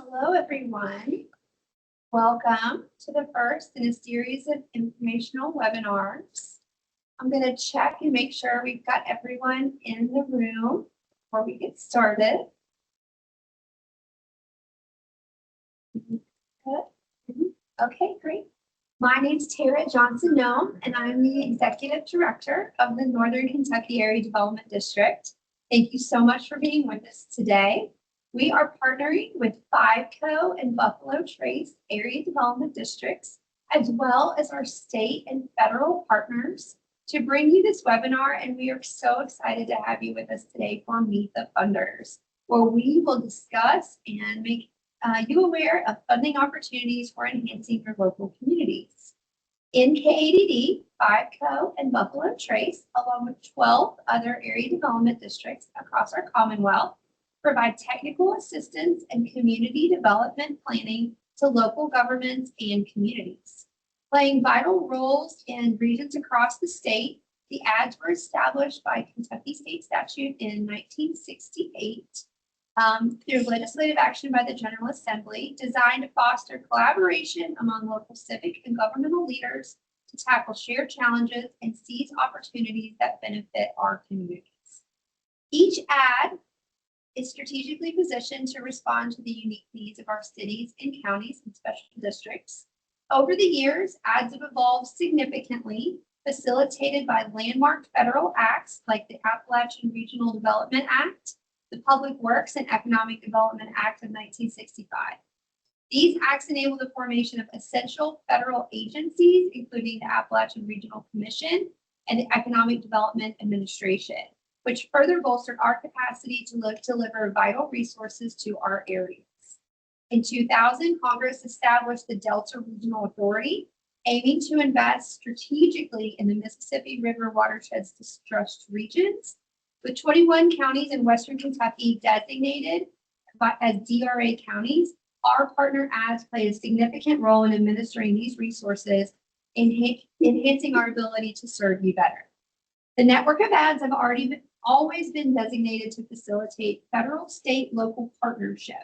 Hello, everyone. Welcome to the first in a series of informational webinars. I'm going to check and make sure we've got everyone in the room before we get started. Okay, great. My name is Tara Johnson-Nome, and I'm the Executive Director of the Northern Kentucky Area Development District. Thank you so much for being with us today. We are partnering with FiveCo and Buffalo Trace Area Development Districts, as well as our state and federal partners, to bring you this webinar, and we are so excited to have you with us today for Meet the Funders, where we will discuss and make you aware of funding opportunities for enhancing your local communities. In K8D, FiveCo and Buffalo Trace, along with 12 other area development districts across our Commonwealth, provide technical assistance and community development planning to local governments and communities. Playing vital roles in regions across the state, the ADDs were established by Kentucky State Statute in 1968 through legislative action by the General Assembly, designed to foster collaboration among local civic and governmental leaders to tackle shared challenges and seize opportunities that benefit our communities. Each ADD is strategically positioned to respond to the unique needs of our cities and counties and special districts. Over the years, ADDs have evolved significantly, facilitated by landmark federal acts like the Appalachian Regional Development Act, the Public Works and Economic Development Act of 1965. These acts enable the formation of essential federal agencies, including the Appalachian Regional Commission and the Economic Development Administration, which further bolstered our capacity to deliver vital resources to our areas. In 2000, Congress established the Delta Regional Authority, aiming to invest strategically in the Mississippi River watershed's distressed regions, with 21 counties in Western Kentucky designated as DRA counties. Our partner ADDs play a significant role in administering these resources, enhancing our ability to serve you better. The network of ADDs have always been designated to facilitate federal, state, local partnership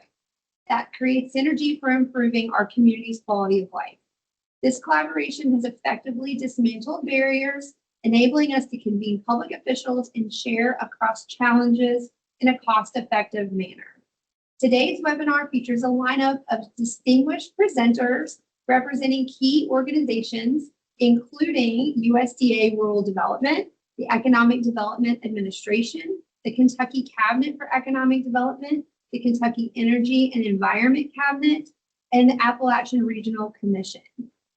that creates synergy for improving our community's quality of life. This collaboration has effectively dismantled barriers, enabling us to convene public officials and share across challenges in a cost-effective manner. Today's webinar features a lineup of distinguished presenters representing key organizations, including USDA Rural Development, the Economic Development Administration, the Kentucky Cabinet for Economic Development, the Kentucky Energy and Environment Cabinet, and the Appalachian Regional Commission.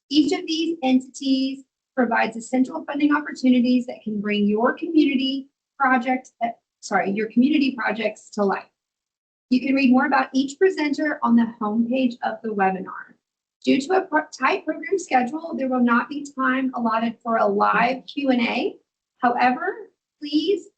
Each of these entities provides essential funding opportunities that can bring your community projects to life. You can read more about each presenter on the homepage of the webinar. Due to a tight program schedule, there will not be time allotted for a live Q&A. However, please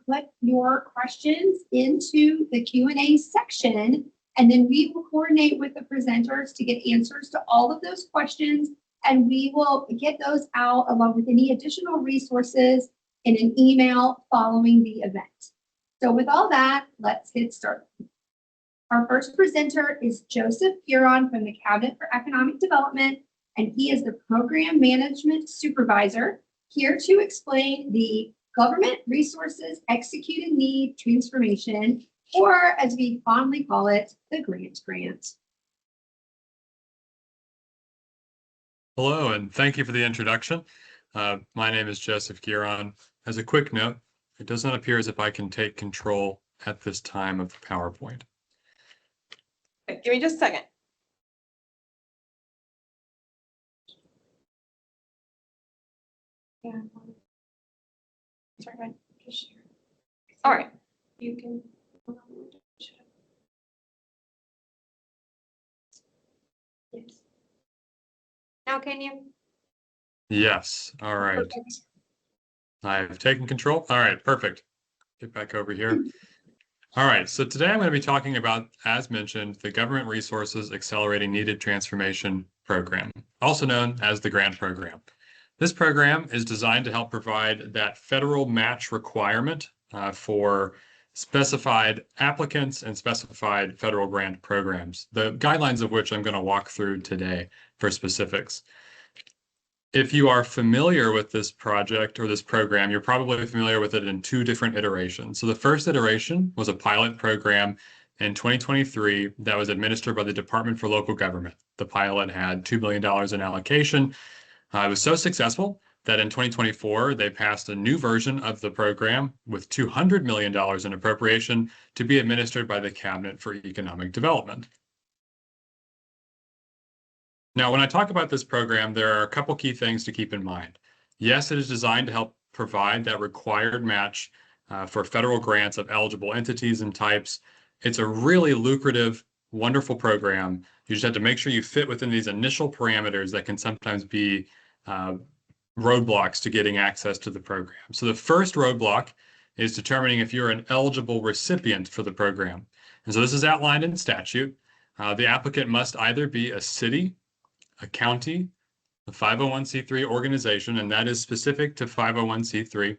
put your questions into the Q&A section, and then we will coordinate with the presenters to get answers to all of those questions, and we will get those out along with any additional resources in an email following the event. So with all that, let's get started. Our first presenter is Joseph G.R.A.N.T from the Cabinet for Economic Development, and he is the Program Management Supervisor, here to explain the Government Resources Executed Need Transformation, or as we fondly call it, the G.R.A.N.T grant. Hello, and thank you for the introduction. My name is Joseph G.R.A.N.T. As a quick note, it does not appear as if I can take control at this time of the PowerPoint. Okay, give me just a second. Yeah. Sorry, just share. All right. You can. Yes. Now can you? Yes. All right. Perfect. I've taken control. All right. Perfect. Get back over here. All right. So today I'm going to be talking about, as mentioned, the Government Resources Accelerating Needed Transformation Program, also known as the G.R.A.N.T program. This program is designed to help provide that federal match requirement for specified applicants and specified federal grant programs, the guidelines of which I'm going to walk through today for specifics. If you are familiar with this project or this program, you're probably familiar with it in two different iterations. So the first iteration was a pilot program in 2023 that was administered by the Department for Local Government. The pilot had $2 million in allocation. It was so successful that in 2024, they passed a new version of the program with $200 million in appropriation to be administered by the Cabinet for Economic Development. Now, when I talk about this program, there are a couple key things to keep in mind. Yes, it is designed to help provide that required match for federal grants of eligible entities and types. It's a really lucrative, wonderful program. You just have to make sure you fit within these initial parameters that can sometimes be roadblocks to getting access to the program. So the first roadblock is determining if you're an eligible recipient for the program. And so this is outlined in statute. The applicant must either be a city, a county, a 501c3 organization, and that is specific to 501c3.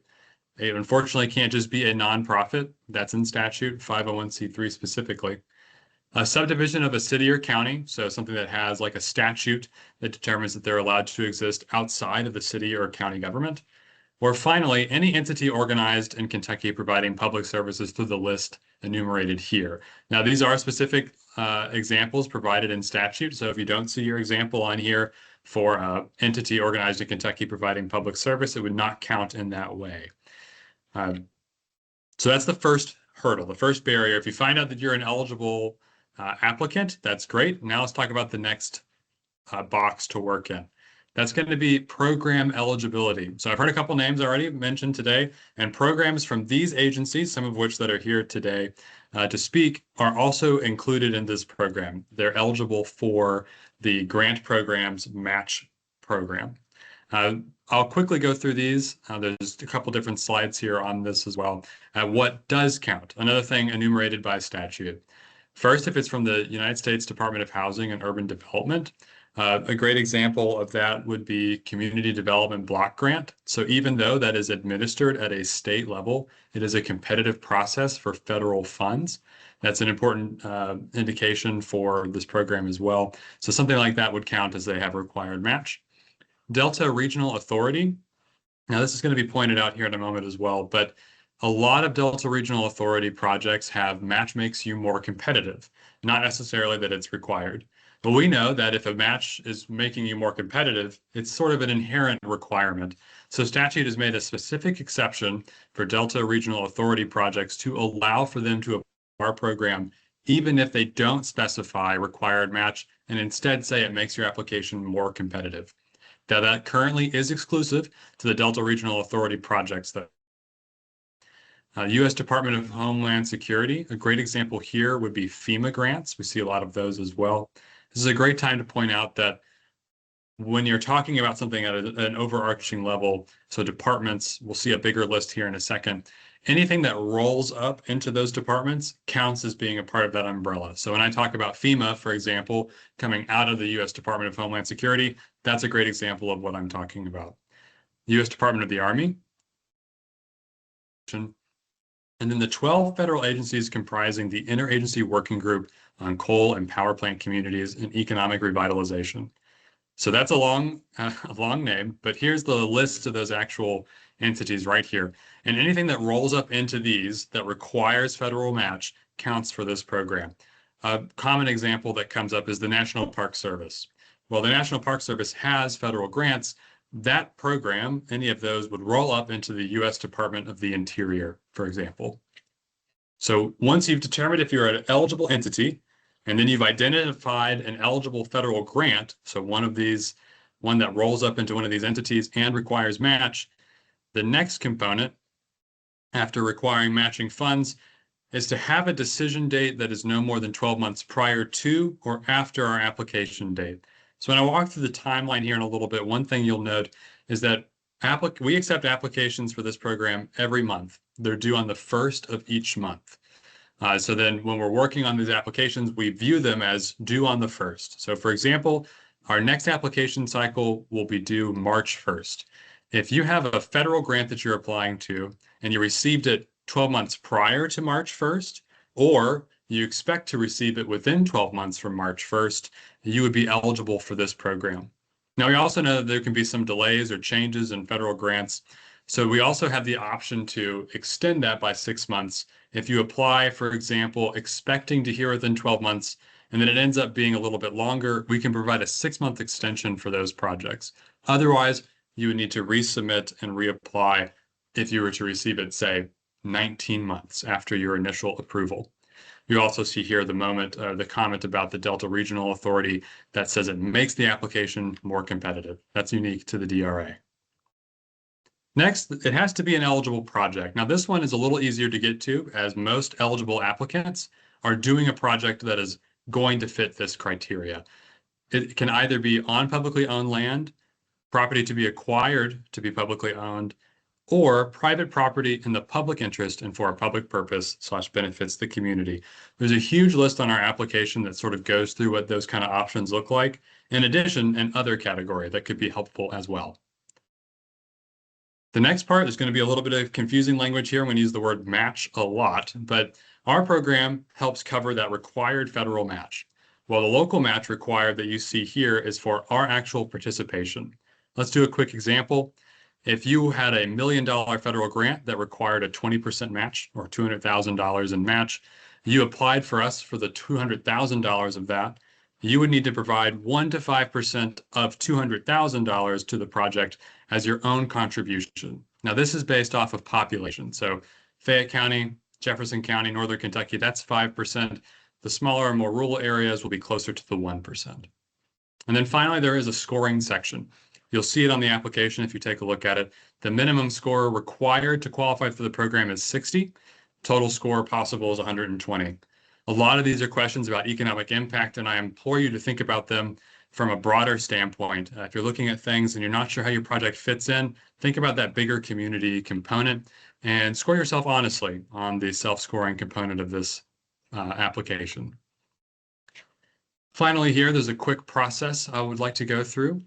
It unfortunately can't just be a nonprofit. That's in statute, 501c3 specifically. A subdivision of a city or county, so something that has like a statute that determines that they're allowed to exist outside of the city or county government. Or finally, any entity organized in Kentucky providing public services through the list enumerated here. Now, these are specific examples provided in statute. So if you don't see your example on here for entity organized in Kentucky providing public service, it would not count in that way. So that's the first hurdle, the first barrier. If you find out that you're an eligible applicant, that's great. Now let's talk about the next box to work in. That's going to be program eligibility. So I've heard a couple names already mentioned today, and programs from these agencies, some of which that are here today to speak, are also included in this program. They're eligible for the grant program's match program. I'll quickly go through these. There's a couple different slides here on this as well. What does count? Another thing enumerated by statute. First, if it's from the United States Department of Housing and Urban Development, a great example of that would be Community Development Block Grant. So even though that is administered at a state level, it is a competitive process for federal funds. That's an important indication for this program as well. So something like that would count as they have a required match. Delta Regional Authority. Now this is going to be pointed out here in a moment as well, but a lot of Delta Regional Authority projects have match makes you more competitive, not necessarily that it's required. But we know that if a match is making you more competitive, it's sort of an inherent requirement. So statute has made a specific exception for Delta Regional Authority projects to allow for them to apply to our program, even if they don't specify required match and instead say it makes your application more competitive. Now that currently is exclusive to the Delta Regional Authority projects though. U.S. Department of Homeland Security, a great example here would be FEMA grants. We see a lot of those as well. This is a great time to point out that when you're talking about something at an overarching level, so departments, we'll see a bigger list here in a second, anything that rolls up into those departments counts as being a part of that umbrella. So when I talk about FEMA, for example, coming out of the U.S. Department of Homeland Security, that's a great example of what I'm talking about. U.S. Department of the Army, and then the 12 federal agencies comprising the Interagency Working Group on Coal and Power Plant Communities and Economic Revitalization. So that's a long name, but here's the list of those actual entities right here. And anything that rolls up into these that requires federal match counts for this program. A common example that comes up is the National Park Service. Well, the National Park Service has federal grants. That program, any of those would roll up into the U.S. Department of the Interior, for example. So once you've determined if you're an eligible entity, and then you've identified an eligible federal grant, so one that rolls up into one of these entities and requires match, the next component, after requiring matching funds, is to have a decision date that is no more than 12 months prior to or after our application date. So when I walk through the timeline here in a little bit, one thing you'll note is that we accept applications for this program every month. They're due on the first of each month. So then when we're working on these applications, we view them as due on the first. So for example, our next application cycle will be due March 1st. If you have a federal grant that you're applying to and you received it 12 months prior to March 1st, or you expect to receive it within 12 months from March 1st, you would be eligible for this program. Now, we also know that there can be some delays or changes in federal grants. So we also have the option to extend that by 6 months. If you apply, for example, expecting to hear within 12 months, and then it ends up being a little bit longer, we can provide a 6-month extension for those projects. Otherwise, you would need to resubmit and reapply if you were to receive it, say, 19 months after your initial approval. You also see here the comment about the Delta Regional Authority that says it makes the application more competitive. That's unique to the DRA. Next, it has to be an eligible project. Now, this one is a little easier to get to, as most eligible applicants are doing a project that is going to fit this criteria. It can either be on publicly owned land, property to be acquired to be publicly owned, or private property in the public interest and for a public purpose / benefits the community. There's a huge list on our application that sort of goes through what those kind of options look like. In addition, an other category that could be helpful as well. The next part is going to be a little bit of confusing language here. I'm going to use the word match a lot, but our program helps cover that required federal match, while the local match required that you see here is for our actual participation. Let's do a quick example. If you had a $1 million federal grant that required a 20% match or $200,000 in match, you applied for us for the $200,000 of that, you would need to provide 1 to 5% of $200,000 to the project as your own contribution. Now, this is based off of population. So Fayette County, Jefferson County, Northern Kentucky, that's 5%. The smaller and more rural areas will be closer to the 1%. And then finally, there is a scoring section. You'll see it on the application if you take a look at it. The minimum score required to qualify for the program is 60. Total score possible is 120. A lot of these are questions about economic impact, and I implore you to think about them from a broader standpoint. If you're looking at things and you're not sure how your project fits in, think about that bigger community component and score yourself honestly on the self-scoring component of this application. Finally here, there's a quick process I would like to go through.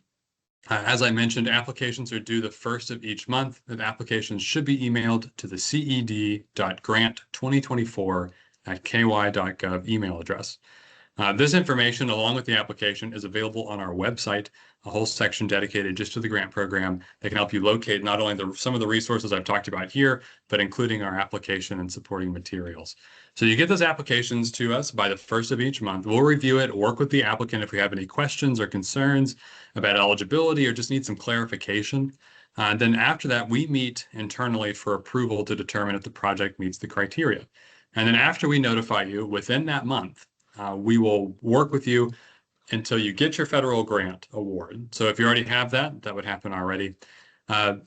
As I mentioned, applications are due the 1st of each month. The applications should be emailed to the ced.grant2024@ky.gov email address. This information, along with the application, is available on our website, a whole section dedicated just to the grant program that can help you locate not only some of the resources I've talked about here, but including our application and supporting materials. So you get those applications to us by the 1st of each month. We'll review it, work with the applicant if we have any questions or concerns about eligibility or just need some clarification. Then after that, we meet internally for approval to determine if the project meets the criteria. And then after we notify you within that month, we will work with you until you get your federal grant award. So if you already have that, that would happen already. But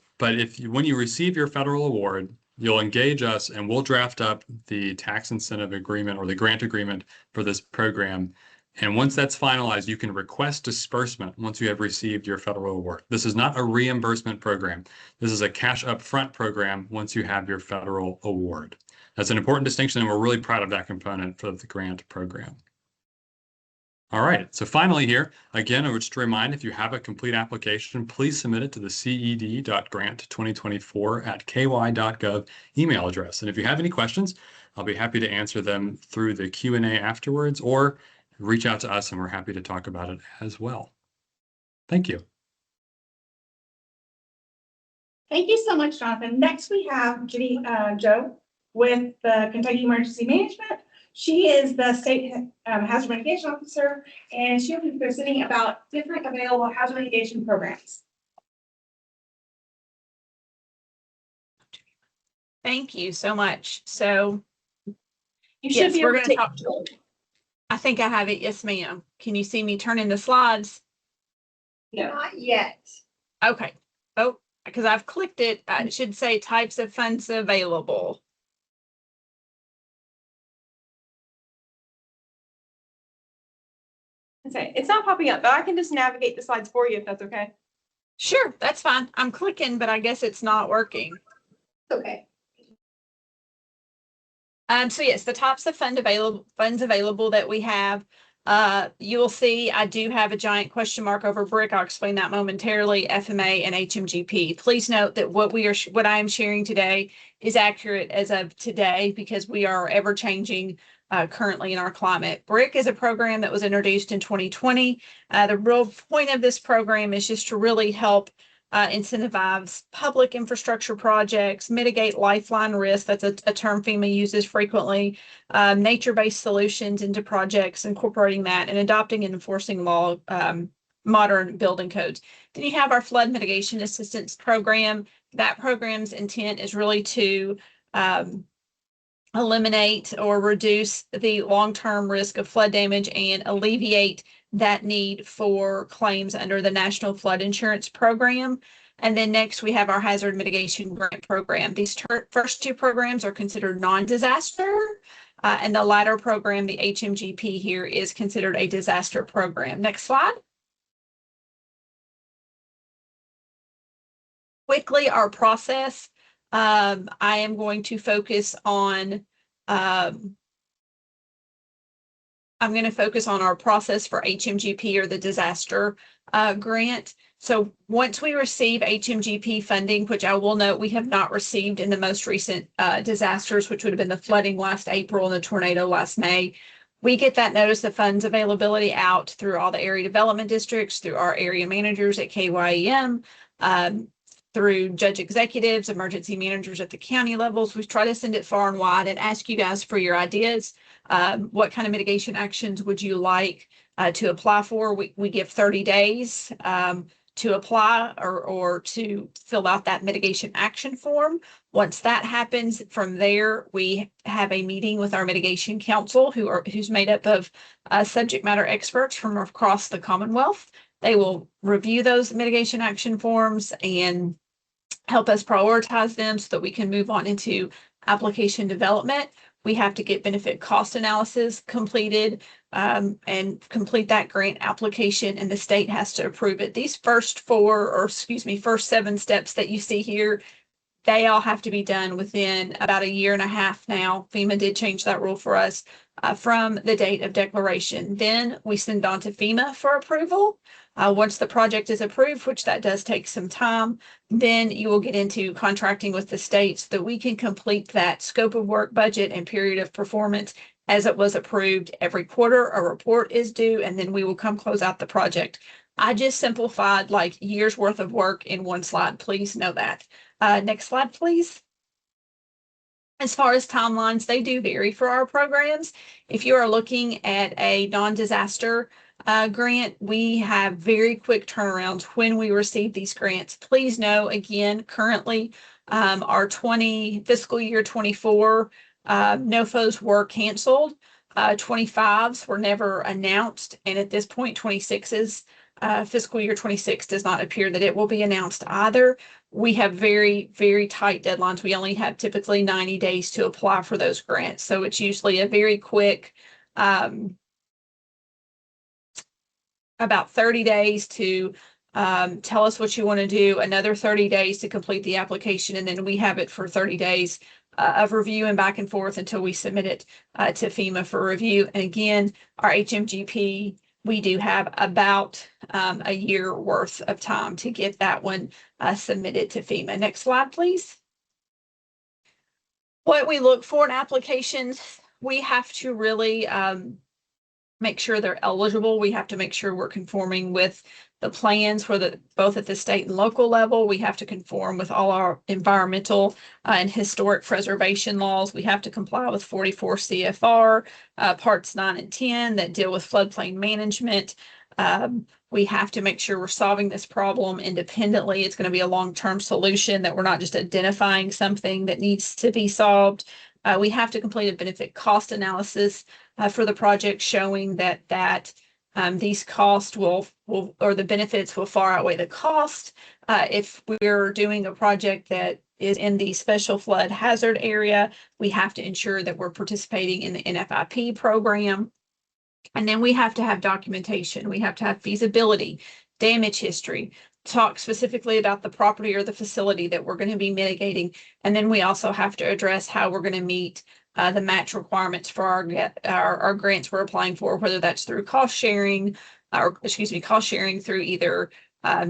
when you receive your federal award, you'll engage us and we'll draft up the tax incentive agreement or the grant agreement for this program. And once that's finalized, you can request disbursement once you have received your federal award. This is not a reimbursement program. This is a cash upfront program once you have your federal award. That's an important distinction, and we're really proud of that component for the grant program. All right, so finally here, again, I would just remind, if you have a complete application, please submit it to the ced.grant2024@ky.gov email address. And if you have any questions, I'll be happy to answer them through the Q&A afterwards, or reach out to us and we're happy to talk about it as well. Thank you. Thank you so much, Jonathan. Next, we have Jo with the Kentucky Emergency Management. She is the state hazard mitigation officer, and she'll be presenting about different available hazard mitigation programs. Thank you so much. So You should be we're able going to to talk. I think I have it. Yes, ma'am. Can you see me turning the slides? No. Not yet. Okay. Oh, because I've clicked it. It should say types of funds available. Okay, it's not popping up, but I can just navigate the slides for you if that's okay. Sure, that's fine. I'm clicking, but I guess it's not working. Okay. So yes, the types of funds available that we have. You will see I do have a giant question mark over brick. I'll explain that momentarily. FMA and HMGP. Please note that what I am sharing today is accurate as of today because we are ever changing currently in our climate. BRIC is a program that was introduced in 2020. The real point of this program is just to really help incentivize public infrastructure projects, mitigate lifeline risk. That's a term FEMA uses frequently. Nature-based solutions into projects, incorporating that and adopting and enforcing modern building codes. Then you have our flood mitigation assistance program. That program's intent is really to eliminate or reduce the long-term risk of flood damage and alleviate that need for claims under the National Flood Insurance Program. And then next we have our Hazard Mitigation Grant Program. These first two programs are considered non-disaster, and the latter program, the HMGP here, is considered a disaster program. Next slide. Quickly, our process. I am going to focus on I'm going to focus on our process for HMGP or the disaster grant. So once we receive HMGP funding, which I will note we have not received in the most recent disasters, which would have been the flooding last April and the tornado last May, we get that notice of funds availability out through all the area development districts, through our area managers at KYEM, through judge executives, emergency managers at the county levels. We try to send it far and wide and ask you guys for your ideas. What kind of mitigation actions would you like to apply for? We give 30 days to apply or to fill out that mitigation action form. Once that happens, from there, we have a meeting with our mitigation council who's made up of subject matter experts from across the Commonwealth. They will review those mitigation action forms and help us prioritize them so that we can move on into application development. We have to get benefit cost analysis completed and complete that grant application, and the state has to approve it. These first first 7 steps that you see here, they all have to be done within about a year and a half now. FEMA did change that rule for us from the date of declaration. Then we send on to FEMA for approval. Once the project is approved, which that does take some time, then you will get into contracting with the state so that we can complete that scope of work, budget, and period of performance as it was approved. Every quarter, a report is due, and then we will come close out the project. I just simplified like years worth of work in one slide. Please know that. Next slide, please. As far as timelines, they do vary for our programs. If you are looking at a non-disaster grant, we have very quick turnarounds when we receive these grants. Please know, again, currently our fiscal year 24 NOFOs were canceled. 25s were never announced, and at this point 26's fiscal year 26 does not appear that it will be announced either. We have very, very tight deadlines. We only have typically 90 days to apply for those grants. So it's usually a very quick, about 30 days to tell us what you want to do, another 30 days to complete the application, and then we have it for 30 days of review and back and forth until we submit it to FEMA for review. And again, our HMGP, we do have about a year worth of time to get that one submitted to FEMA. Next slide, please. What we look for in applications, we have to really make sure they're eligible. We have to make sure we're conforming with the plans for both at the state and local level. We have to conform with all our environmental and historic preservation laws. We have to comply with 44 CFR, parts 9 and 10 that deal with floodplain management. We have to make sure we're solving this problem independently. It's going to be a long-term solution, that we're not just identifying something that needs to be solved. We have to complete a benefit cost analysis for the project, showing that these costs or the benefits will far outweigh the cost. If we're doing a project that is in the special flood hazard area, we have to ensure that we're participating in the NFIP program. And then we have to have documentation. We have to have feasibility, damage history, talk specifically about the property or the facility that we're going to be mitigating. And then we also have to address how we're going to meet the match requirements for our grants we're applying for, whether that's through cost sharing, cost sharing through either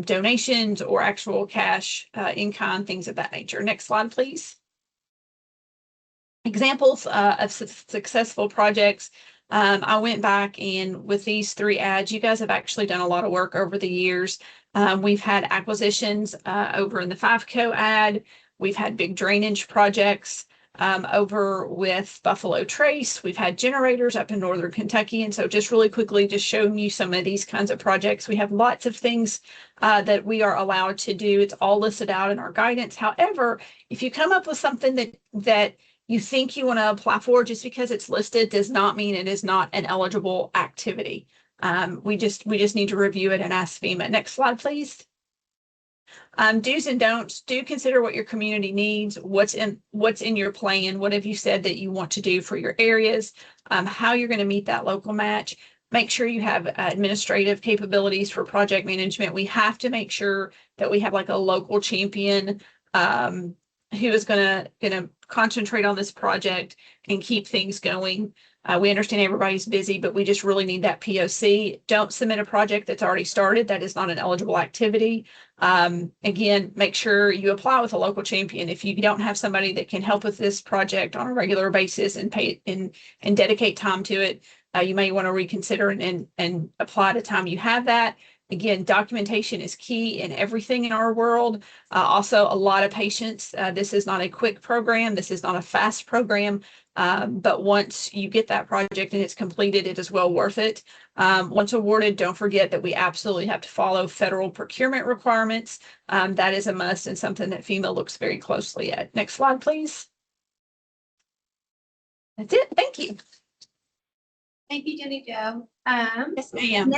donations or actual cash in kind, things of that nature. Next slide, please. Examples of successful projects. I went back and with these 3 ads, you guys have actually done a lot of work over the years. We've had acquisitions over in the 5Co ad. We've had big drainage projects over with Buffalo Trace. We've had generators up in Northern Kentucky. And so just really quickly, just showing you some of these kinds of projects. We have lots of things that we are allowed to do. It's all listed out in our guidance. However, if you come up with something that you think you want to apply for, just because it's listed does not mean it is not an eligible activity. We just need to review it and ask FEMA. Next slide, please. Do's and don'ts. Do consider what your community needs, what's in your plan, what have you said that you want to do for your areas, how you're going to meet that local match. Make sure you have administrative capabilities for project management. We have to make sure that we have like a local champion who is going to concentrate on this project and keep things going. We understand everybody's busy, but we just really need that POC. Don't submit a project that's already started. That is not an eligible activity. Again, make sure you apply with a local champion. If you don't have somebody that can help with this project on a regular basis and pay and dedicate time to it, you may want to reconsider and apply at a time you have that. Again, documentation is key in everything in our world. Also, a lot of patience. This is not a quick program. This is not a fast program. But once you get that project and it's completed, it is well worth it. Once awarded, don't forget that we absolutely have to follow federal procurement requirements. That is a must and something that FEMA looks very closely at. Next slide, please. That's it. Thank you. Thank you, Jenny Jo. Yes, ma'am.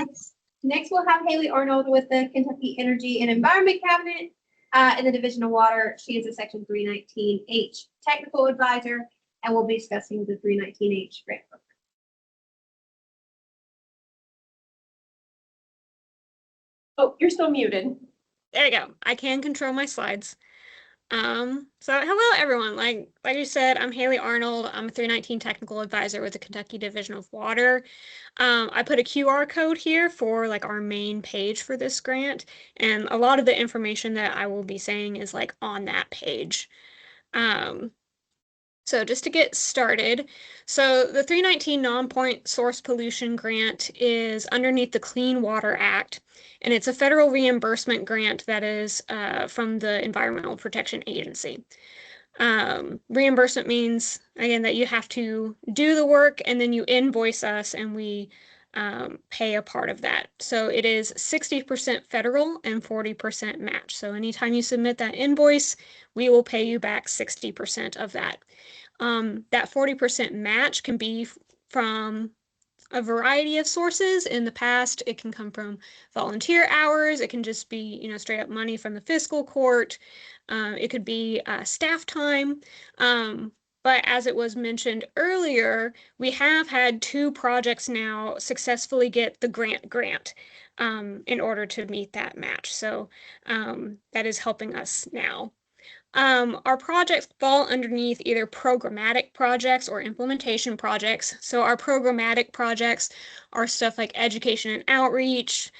Next, we'll have Haley Arnold with the Kentucky Energy and Environment Cabinet in the Division of Water. She is a Section 319H Technical Advisor, and we'll be discussing the 319H grant program. Oh, you're still muted. There you go. I can control my slides. So hello everyone. Like you said, I'm Haley Arnold. I'm a 319 technical advisor with the Kentucky Division of Water. I put a QR code here for like our main page for this grant, and a lot of the information that I will be saying is like on that page. So just to get started, so the 319 Non-Point Source Pollution Grant is underneath the Clean Water Act, and it's a federal reimbursement grant that is from the Environmental Protection Agency. Reimbursement means, again, that you have to do the work and then you invoice us and we pay a part of that. So it is 60% federal and 40% match. So anytime you submit that invoice, we will pay you back 60% of that. That 40% match can be from a variety of sources. In the past, it can come from volunteer hours. It can just be, straight up money from the fiscal court. It could be staff time. But as it was mentioned earlier, we have had 2 projects now successfully get the grant in order to meet that match. So that is helping us now. Our projects fall underneath either programmatic projects or implementation projects. So our programmatic projects are stuff like education and outreach,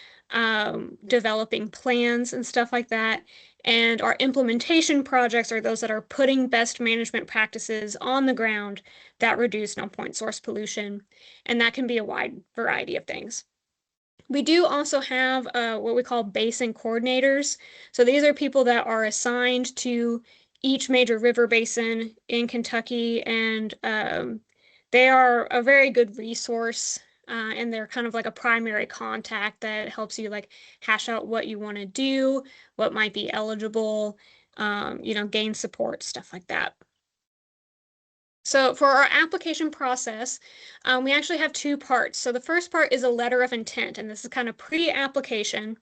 developing plans and stuff like that. And our implementation projects are those that are putting best management practices on the ground that reduce non-point source pollution. And that can be a wide variety of things. We do also have what we call basin coordinators. So these are people that are assigned to each major river basin in Kentucky, and they are a very good resource, and they're kind of like a primary contact that helps you like hash out what you want to do, what might be eligible, gain support, stuff like that. So for our application process, we actually have 2 parts. So the first part is a letter of intent, and this is kind of pre-application.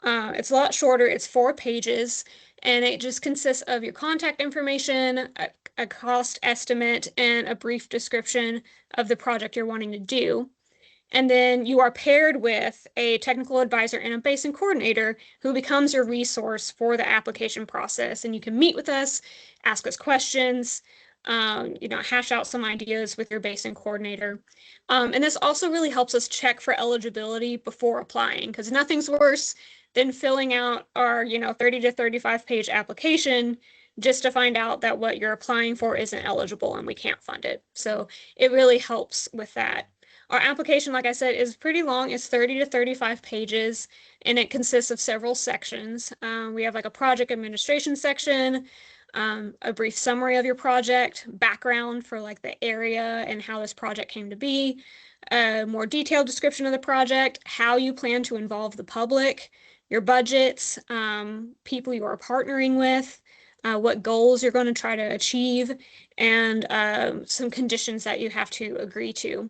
It's a lot shorter. It's 4 pages, and it just consists of your contact information, a cost estimate, and a brief description of the project you're wanting to do. And then you are paired with a technical advisor and a basin coordinator who becomes your resource for the application process. And you can meet with us, ask us questions, hash out some ideas with your basin coordinator. And this also really helps us check for eligibility before applying, because nothing's worse than filling out our, 30 to 35 page application just to find out that what you're applying for isn't eligible and we can't fund it. So it really helps with that. Our application, like I said, is pretty long. It's 30 to 35 pages, and it consists of several sections. We have like a project administration section, a brief summary of your project, background for like the area and how this project came to be, a more detailed description of the project, how you plan to involve the public, your budgets, people you are partnering with, what goals you're going to try to achieve, and some conditions that you have to agree to.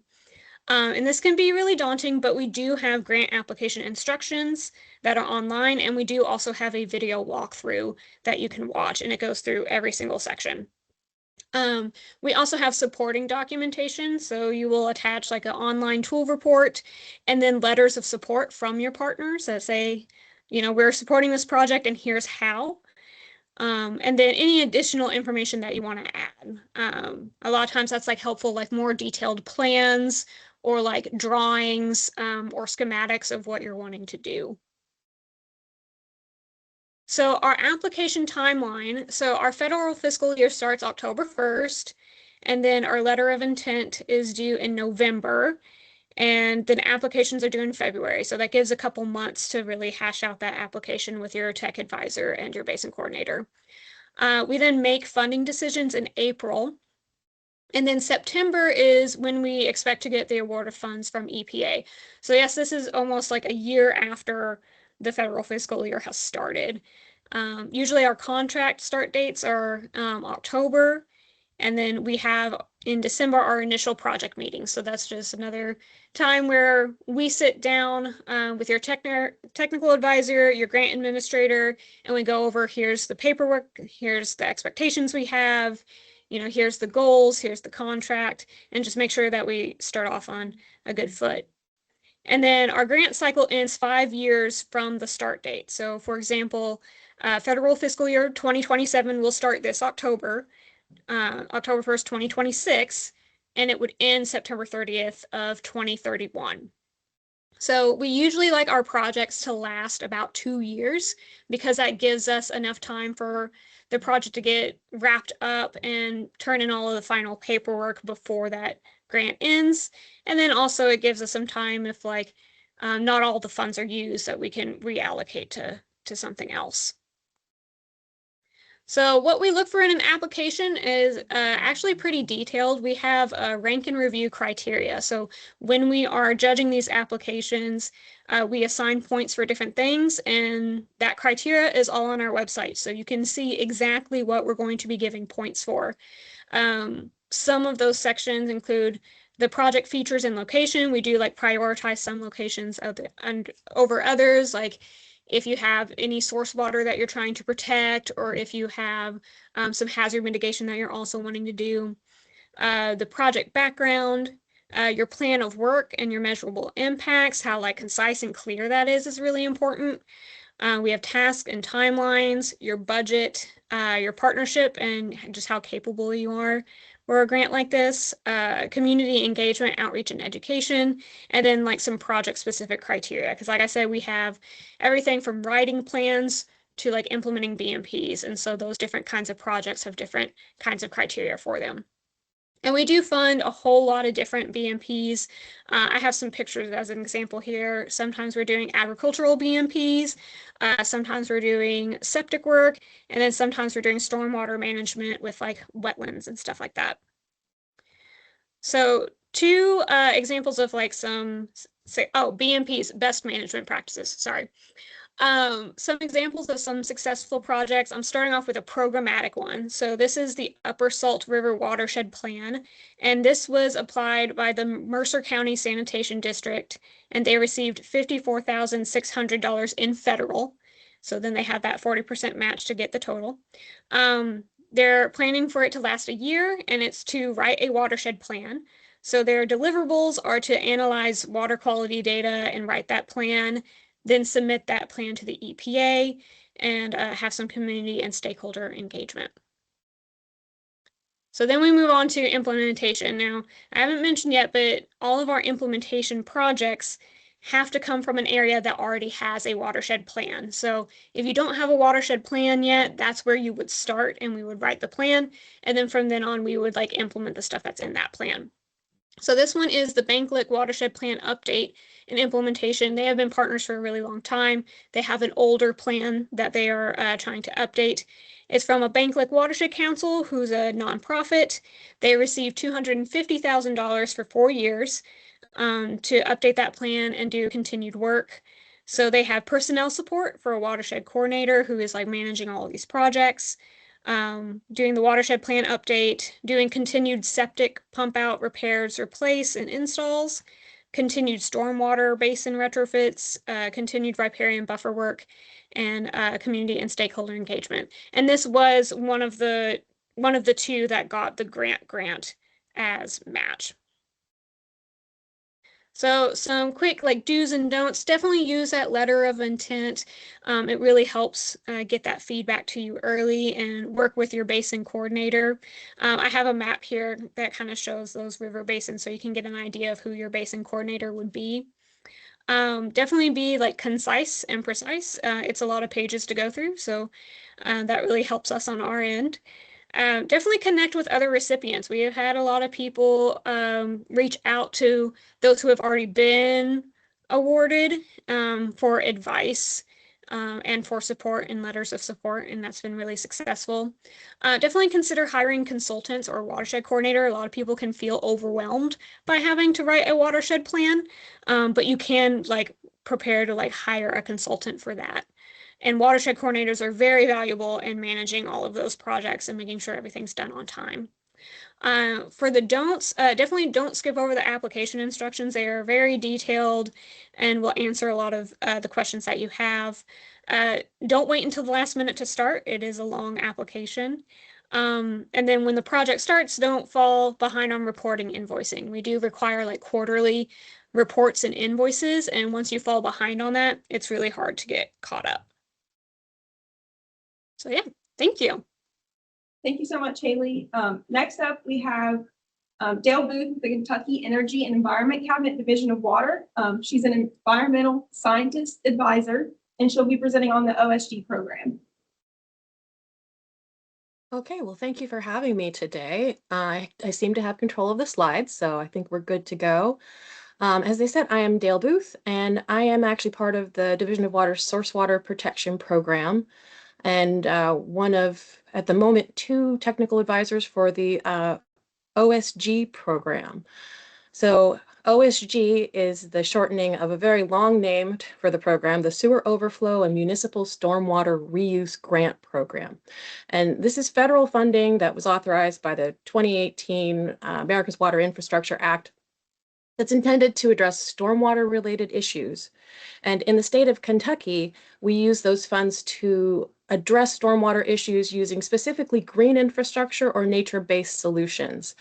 And this can be really daunting, but we do have grant application instructions that are online, and we do also have a video walkthrough that you can watch, and it goes through every single section. We also have supporting documentation, so you will attach like an online tool report and then letters of support from your partners that say, we're supporting this project and here's how. And then any additional information that you want to add. A lot of times that's like helpful, like more detailed plans or like drawings or schematics of what you're wanting to do. So our application timeline, so our federal fiscal year starts October 1st, and then our letter of intent is due in November, and then applications are due in February. So that gives a couple months to really hash out that application with your tech advisor and your basin coordinator. We then make funding decisions in April. And then September is when we expect to get the award of funds from EPA. So yes, this is almost like a year after the federal fiscal year has started. Usually our contract start dates are October, and then we have in December our initial project meeting. So that's just another time where we sit down with your technical advisor, your grant administrator, and we go over, here's the paperwork, here's the expectations we have, here's the goals, here's the contract, and just make sure that we start off on a good foot. And then our grant cycle ends 5 years from the start date. So for example, federal fiscal year 2027 will start this October, October 1st, 2026, and it would end September 30th of 2031. So we usually like our projects to last about 2 years because that gives us enough time for the project to get wrapped up and turn in all of the final paperwork before that grant ends. And then also it gives us some time if like not all the funds are used that we can reallocate to something else. So what we look for in an application is actually pretty detailed. We have a rank and review criteria. So when we are judging these applications, we assign points for different things, and that criteria is all on our website. So you can see exactly what we're going to be giving points for. Some of those sections include the project features and location. We do like prioritize some locations over others, like if you have any source water that you're trying to protect, or if you have some hazard mitigation that you're also wanting to do. The project background, your plan of work and your measurable impacts, how like concise and clear that is really important. We have tasks and timelines, your budget, your partnership, and just how capable you are for a grant like this, community engagement, outreach, and education, and then like some project specific criteria. Because like I said, we have everything from writing plans to like implementing BMPs. And so those different kinds of projects have different kinds of criteria for them. And we do fund a whole lot of different BMPs. I have some pictures as an example here. Sometimes we're doing agricultural BMPs, sometimes we're doing septic work, and then sometimes we're doing stormwater management with like wetlands and stuff like that. So two examples of like BMPs, best management practices, sorry. Some examples of some successful projects. I'm starting off with a programmatic one. So this is the Upper Salt River Watershed Plan, and this was applied by the Mercer County Sanitation District, and they received $54,600 in federal. So then they have that 40% match to get the total. They're planning for it to last a year, and it's to write a watershed plan. So their deliverables are to analyze water quality data and write that plan, then submit that plan to the EPA, and have some community and stakeholder engagement. So then we move on to implementation. Now, I haven't mentioned yet, but all of our implementation projects have to come from an area that already has a watershed plan. So if you don't have a watershed plan yet, that's where you would start, and we would write the plan. And then from then on, we would like implement the stuff that's in that plan. So this one is the Bank Lick Watershed Plan update and implementation. They have been partners for a really long time. They have an older plan that they are trying to update. It's from a Bank Lick Watershed Council, who's a nonprofit. They received $250,000 for 4 years to update that plan and do continued work. So they have personnel support for a watershed coordinator who is like managing all of these projects, doing the watershed plan update, doing continued septic pump out repairs, replace, and installs, continued stormwater basin retrofits, continued riparian buffer work, and community and stakeholder engagement. And this was one of the two that got the grant as match. So some quick like do's and don'ts, definitely use that letter of intent. It really helps get that feedback to you early and work with your basin coordinator. I have a map here that kind of shows those river basins so you can get an idea of who your basin coordinator would be. Definitely be like concise and precise. It's a lot of pages to go through, so that really helps us on our end. Definitely connect with other recipients. We have had a lot of people reach out to those who have already been awarded for advice and for support and letters of support, and that's been really successful. Definitely consider hiring consultants or watershed coordinator. A lot of people can feel overwhelmed by having to write a watershed plan, but you can like prepare to like hire a consultant for that. And watershed coordinators are very valuable in managing all of those projects and making sure everything's done on time. For the don'ts, definitely don't skip over the application instructions. They are very detailed and will answer a lot of the questions that you have. Don't wait until the last minute to start. It is a long application. And then when the project starts, don't fall behind on reporting invoicing. We do require like quarterly reports and invoices. And once you fall behind on that, it's really hard to get caught up. So yeah, thank you. Thank you so much, Haley. Next up, we have Dale Booth, the Kentucky Energy and Environment Cabinet Division of Water. She's an environmental scientist advisor, and she'll be presenting on the OSG program. Okay, well, thank you for having me today. I seem to have control of the slides, so I think we're good to go. As they said, I am Dale Booth, and I am actually part of the Division of Water Source Water Protection Program, and one of, at the moment, 2 technical advisors for the OSG program. So OSG is the shortening of a very long name for the program, the Sewer Overflow and Municipal Stormwater Reuse Grant Program. And this is federal funding that was authorized by the 2018 America's Water Infrastructure Act that's intended to address stormwater-related issues. And in the state of Kentucky, we use those funds to address stormwater issues using specifically green infrastructure or nature-based solutions.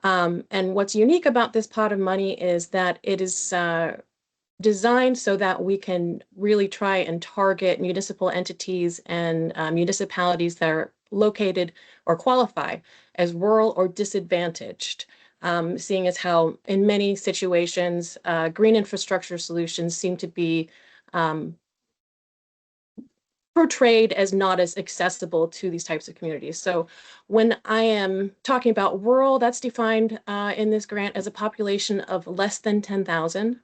And what's unique about this pot of money is that it is designed so that we can really try and target municipal entities and municipalities that are located or qualify as rural or disadvantaged. Seeing as how in many situations, green infrastructure solutions seem to be portrayed as not as accessible to these types of communities. So when I am talking about rural, that's defined in this grant as a population of less than 10,000.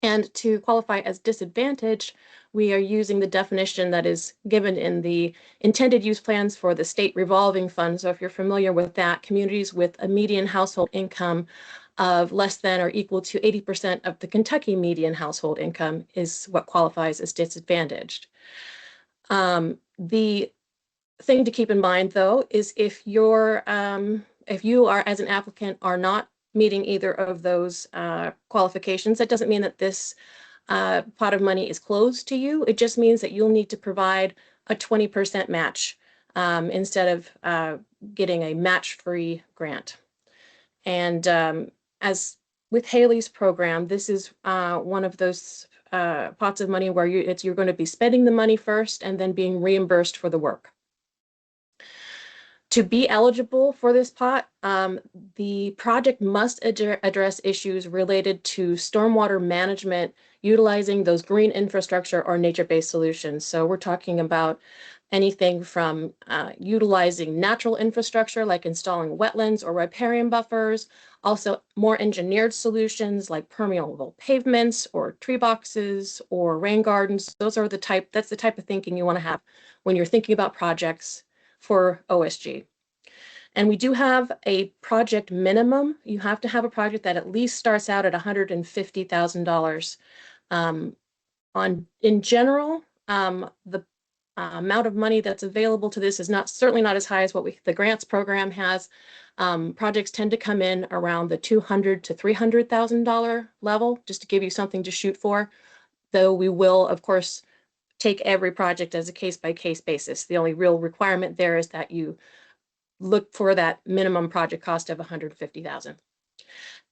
And to qualify as disadvantaged, we are using the definition that is given in the intended use plans for the state revolving fund. So if you're familiar with that, communities with a median household income of less than or equal to 80% of the Kentucky median household income is what qualifies as disadvantaged. The thing to keep in mind, though, is if you are, as an applicant, are not meeting either of those qualifications, that doesn't mean that this pot of money is closed to you. It just means that you'll need to provide a 20% match instead of getting a match-free grant. And as with Haley's program, this is one of those pots of money where you're going to be spending the money first and then being reimbursed for the work. To be eligible for this pot, the project must address issues related to stormwater management utilizing those green infrastructure or nature-based solutions. So we're talking about anything from utilizing natural infrastructure like installing wetlands or riparian buffers, also more engineered solutions like permeable pavements or tree boxes or rain gardens. That's the type of thinking you want to have when you're thinking about projects for OSG. And we do have a project minimum. You have to have a project that at least starts out at $150,000. In general, the amount of money that's available to this is certainly not as high as what the grants program has. Projects tend to come in around the $200,000 to $300,000 level, just to give you something to shoot for. Though we will, of course, take every project as a case-by-case basis. The only real requirement there is that you look for that minimum project cost of $150,000.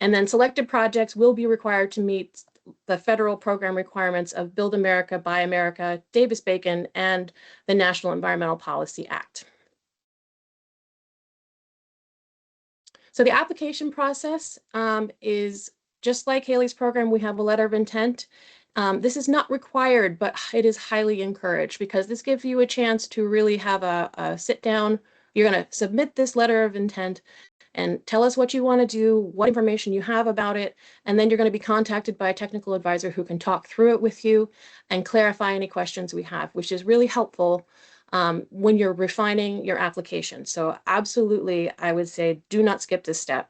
And then selected projects will be required to meet the federal program requirements of Build America, Buy America, Davis-Bacon, and the National Environmental Policy Act. So the application process is just like Haley's program. We have a letter of intent. This is not required, but it is highly encouraged because this gives you a chance to really have a sit down. You're going to submit this letter of intent and tell us what you want to do, what information you have about it, and then you're going to be contacted by a technical advisor who can talk through it with you and clarify any questions we have, which is really helpful when you're refining your application. So absolutely, I would say do not skip this step.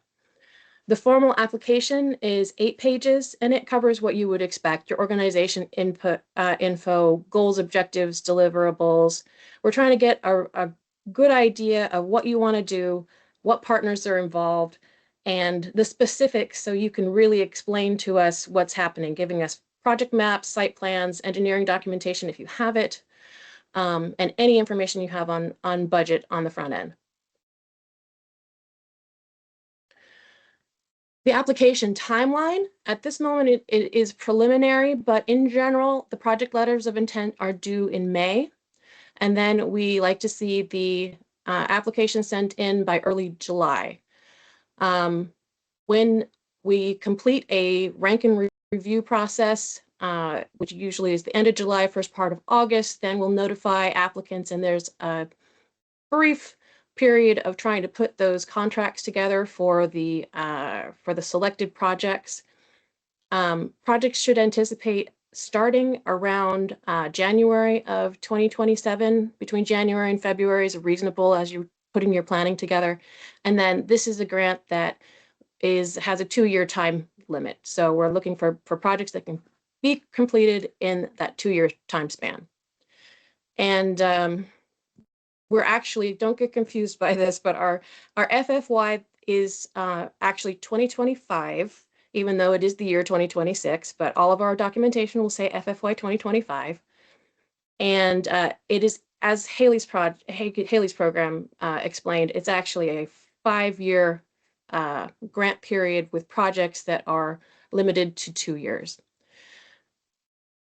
The formal application is 8 pages, and it covers what you would expect: your organization input, info, goals, objectives, deliverables. We're trying to get a good idea of what you want to do, what partners are involved, and the specifics so you can really explain to us what's happening, giving us project maps, site plans, engineering documentation if you have it, and any information you have on budget on the front end. The application timeline, at this moment, it is preliminary, but in general, the project letters of intent are due in May. And then we like to see the application sent in by early July. When we complete a rank and review process, which usually is the end of July, first part of August, then we'll notify applicants, and there's a brief period of trying to put those contracts together for the selected projects. Projects should anticipate starting around January of 2027. Between January and February is reasonable as you're putting your planning together. And then this is a grant that has a 2-year time limit. So we're looking for projects that can be completed in that 2-year time span. And we're actually, don't get confused by this, but our FFY is actually 2025, even though it is the year 2026, but all of our documentation will say FFY 2025. And it is, as Haley's program explained, it's actually a 5-year grant period with projects that are limited to 2 years.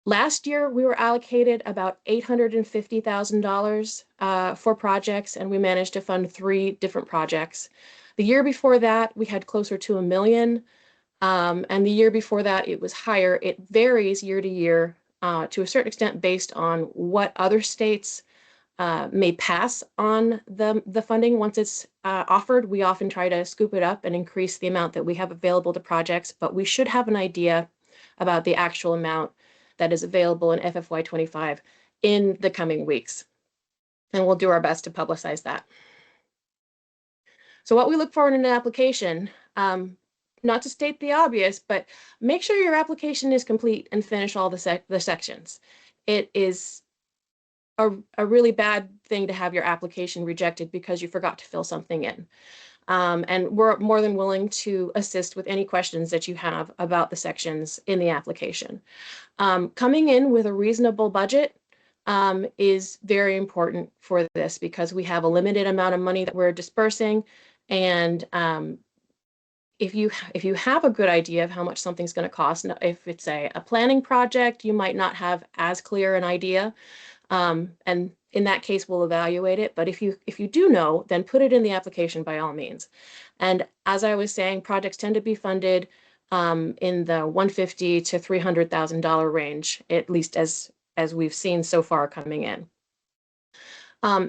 Last year, we were allocated about $850,000 for projects, and we managed to fund 3 different projects. The year before that, we had closer to $1 million, and the year before that, it was higher. It varies year to year to a certain extent based on what other states may pass on the funding once it's offered. We often try to scoop it up and increase the amount that we have available to projects, but we should have an idea about the actual amount that is available in FFY 25 in the coming weeks. And we'll do our best to publicize that. So what we look for in an application, not to state the obvious, but make sure your application is complete and finish all the sections. It is a really bad thing to have your application rejected because you forgot to fill something in. And we're more than willing to assist with any questions that you have about the sections in the application. Coming in with a reasonable budget is very important for this because we have a limited amount of money that we're dispersing. And if you have a good idea of how much something's going to cost, if it's a planning project, you might not have as clear an idea. And in that case, we'll evaluate it. But if you do know, then put it in the application by all means. And as I was saying, projects tend to be funded in the $150,000 to $300,000 range, at least as we've seen so far coming in.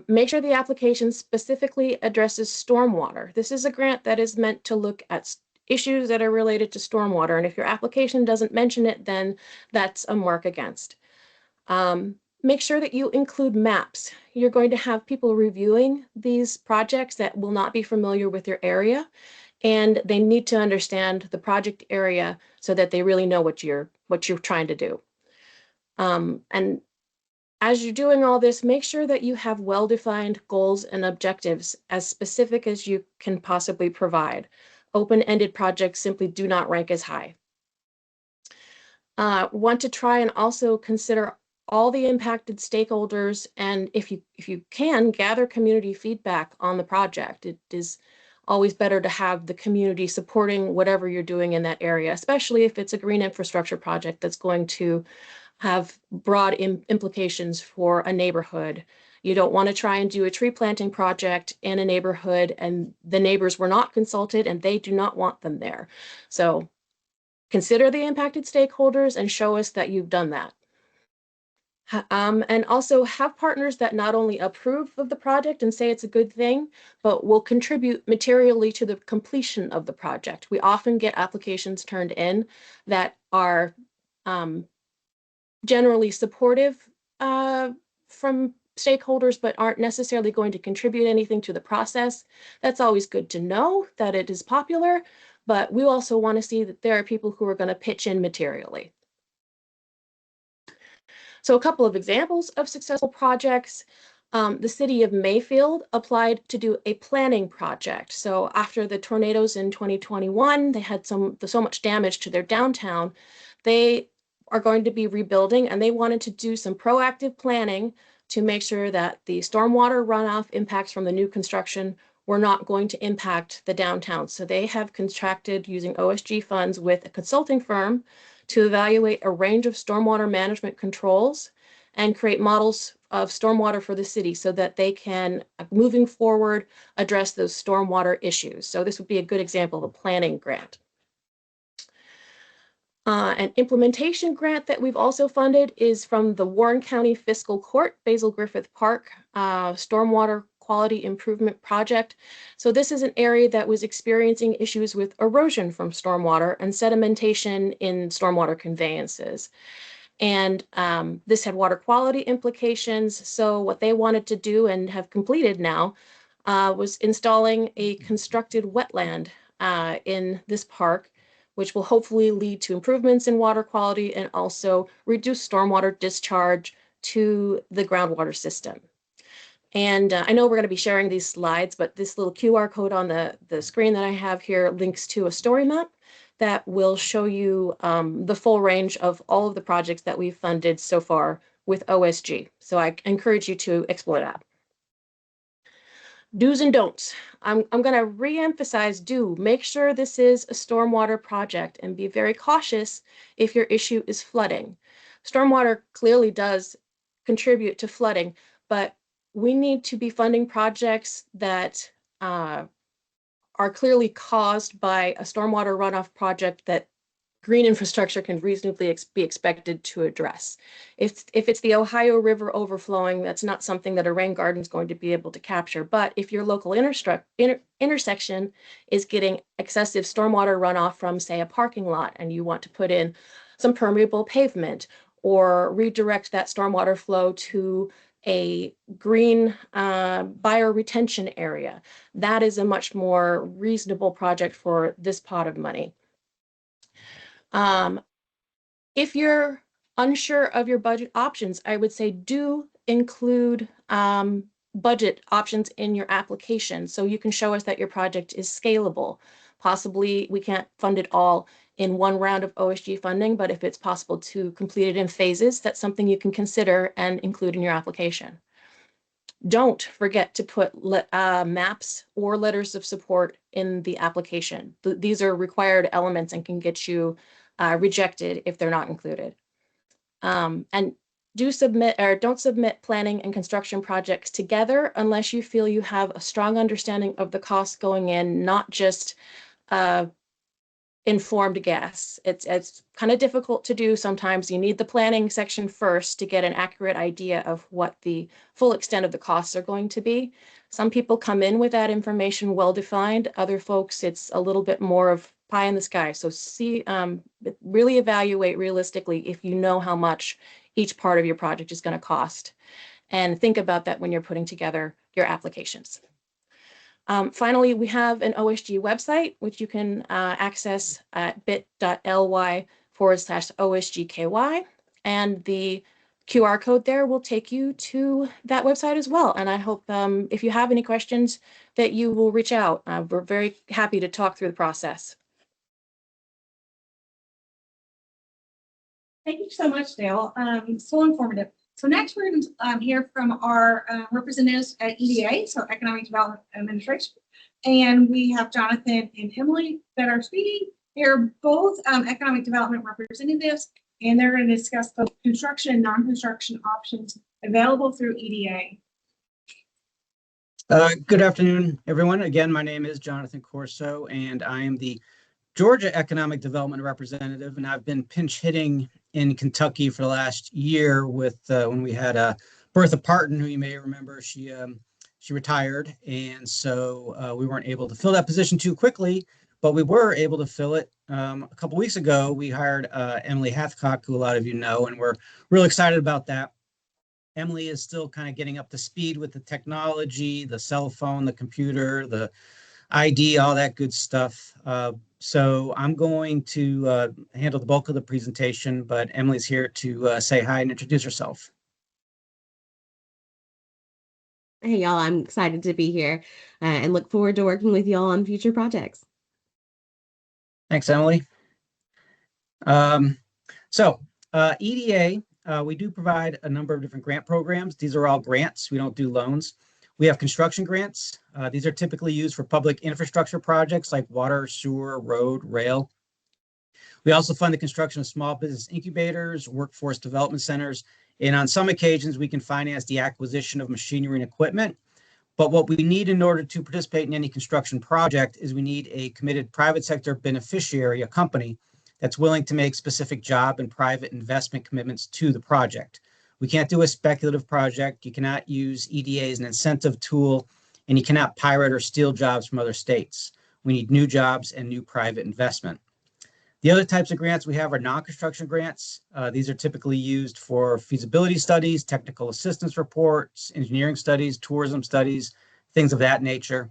Make sure the application specifically addresses stormwater. This is a grant that is meant to look at issues that are related to stormwater. And if your application doesn't mention it, then that's a mark against. Make sure that you include maps. You're going to have people reviewing these projects that will not be familiar with your area, and they need to understand the project area so that they really know what you're trying to do. And as you're doing all this, make sure that you have well-defined goals and objectives as specific as you can possibly provide. Open-ended projects simply do not rank as high. Want to try and also consider all the impacted stakeholders, and if you can, gather community feedback on the project. It is always better to have the community supporting whatever you're doing in that area, especially if it's a green infrastructure project that's going to have broad implications for a neighborhood. You don't want to try and do a tree planting project in a neighborhood and the neighbors were not consulted and they do not want them there. So consider the impacted stakeholders and show us that you've done that. And also have partners that not only approve of the project and say it's a good thing, but will contribute materially to the completion of the project. We often get applications turned in that are generally supportive from stakeholders, but aren't necessarily going to contribute anything to the process. That's always good to know that it is popular, but we also want to see that there are people who are going to pitch in materially. So a couple of examples of successful projects. The city of Mayfield applied to do a planning project. So after the tornadoes in 2021, they had so much damage to their downtown. They are going to be rebuilding and they wanted to do some proactive planning to make sure that the stormwater runoff impacts from the new construction were not going to impact the downtown. So they have contracted using OSG funds with a consulting firm to evaluate a range of stormwater management controls and create models of stormwater for the city so that they can, moving forward, address those stormwater issues. So this would be a good example of a planning grant. An implementation grant that we've also funded is from the Warren County Fiscal Court, Basil Griffith Park, Stormwater Quality Improvement Project. So this is an area that was experiencing issues with erosion from stormwater and sedimentation in stormwater conveyances. And this had water quality implications. So what they wanted to do and have completed now was installing a constructed wetland in this park, which will hopefully lead to improvements in water quality and also reduce stormwater discharge to the groundwater system. And I know we're going to be sharing these slides, but this little QR code on the screen that I have here links to a story map that will show you the full range of all of the projects that we've funded so far with OSG. So I encourage you to explore that. Do's and don'ts. I'm going to re-emphasize do. Make sure this is a stormwater project and be very cautious if your issue is flooding. Stormwater clearly does contribute to flooding, but we need to be funding projects that are clearly caused by a stormwater runoff project that green infrastructure can reasonably be expected to address. If it's the Ohio River overflowing, that's not something that a rain garden is going to be able to capture. But if your local intersection is getting excessive stormwater runoff from, say, a parking lot, and you want to put in some permeable pavement or redirect that stormwater flow to a green bioretention area, that is a much more reasonable project for this pot of money. If you're unsure of your budget options, I would say do include budget options in your application so you can show us that your project is scalable. Possibly we can't fund it all in one round of OSG funding, but if it's possible to complete it in phases, that's something you can consider and include in your application. Don't forget to put maps or letters of support in the application. These are required elements and can get you rejected if they're not included. And do submit or don't submit planning and construction projects together unless you feel you have a strong understanding of the costs going in, not just informed guess. It's kind of difficult to do sometimes. You need the planning section first to get an accurate idea of what the full extent of the costs are going to be. Some people come in with that information well defined. Other folks, it's a little bit more of pie in the sky. So really evaluate realistically if you know how much each part of your project is going to cost. And think about that when you're putting together your applications. Finally, we have an OSG website, which you can access at bit.ly/OSGKY. And the QR code there will take you to that website as well. And I hope if you have any questions that you will reach out. We're very happy to talk through the process. Thank you so much, Dale. So informative. So next we're going to hear from our representatives at EDA, so Economic Development Administration. And we have Jonathan and Emily that are speaking. They're both economic development representatives, and they're going to discuss both construction and non-construction options available through EDA. Good afternoon, everyone. Again, my name is Jonathan Corso, and I am the Georgia Economic Development Representative, and I've been pinch hitting in Kentucky for the last year with when we had Bertha Parton, who you may remember. She retired, and so we weren't able to fill that position too quickly, but we were able to fill it a couple weeks ago. We hired Emily Hathcock, who a lot of you know, and we're really excited about that. Emily is still kind of getting up to speed with the technology, the cell phone, the computer, the ID, all that good stuff. So I'm going to handle the bulk of the presentation, but Emily's here to say hi and introduce herself. Hey, y'all, I'm excited to be here and look forward to working with y'all on future projects. Thanks, Emily. EDA, we do provide a number of different grant programs. These are all grants. We don't do loans. We have construction grants. These are typically used for public infrastructure projects like water, sewer, road, rail. We also fund the construction of small business incubators, workforce development centers, and on some occasions, we can finance the acquisition of machinery and equipment. But what we need in order to participate in any construction project is we need a committed private sector beneficiary, a company that's willing to make specific job and private investment commitments to the project. We can't do a speculative project. You cannot use EDA as an incentive tool, and you cannot pirate or steal jobs from other states. We need new jobs and new private investment. The other types of grants we have are non-construction grants. These are typically used for feasibility studies, technical assistance reports, engineering studies, tourism studies, things of that nature.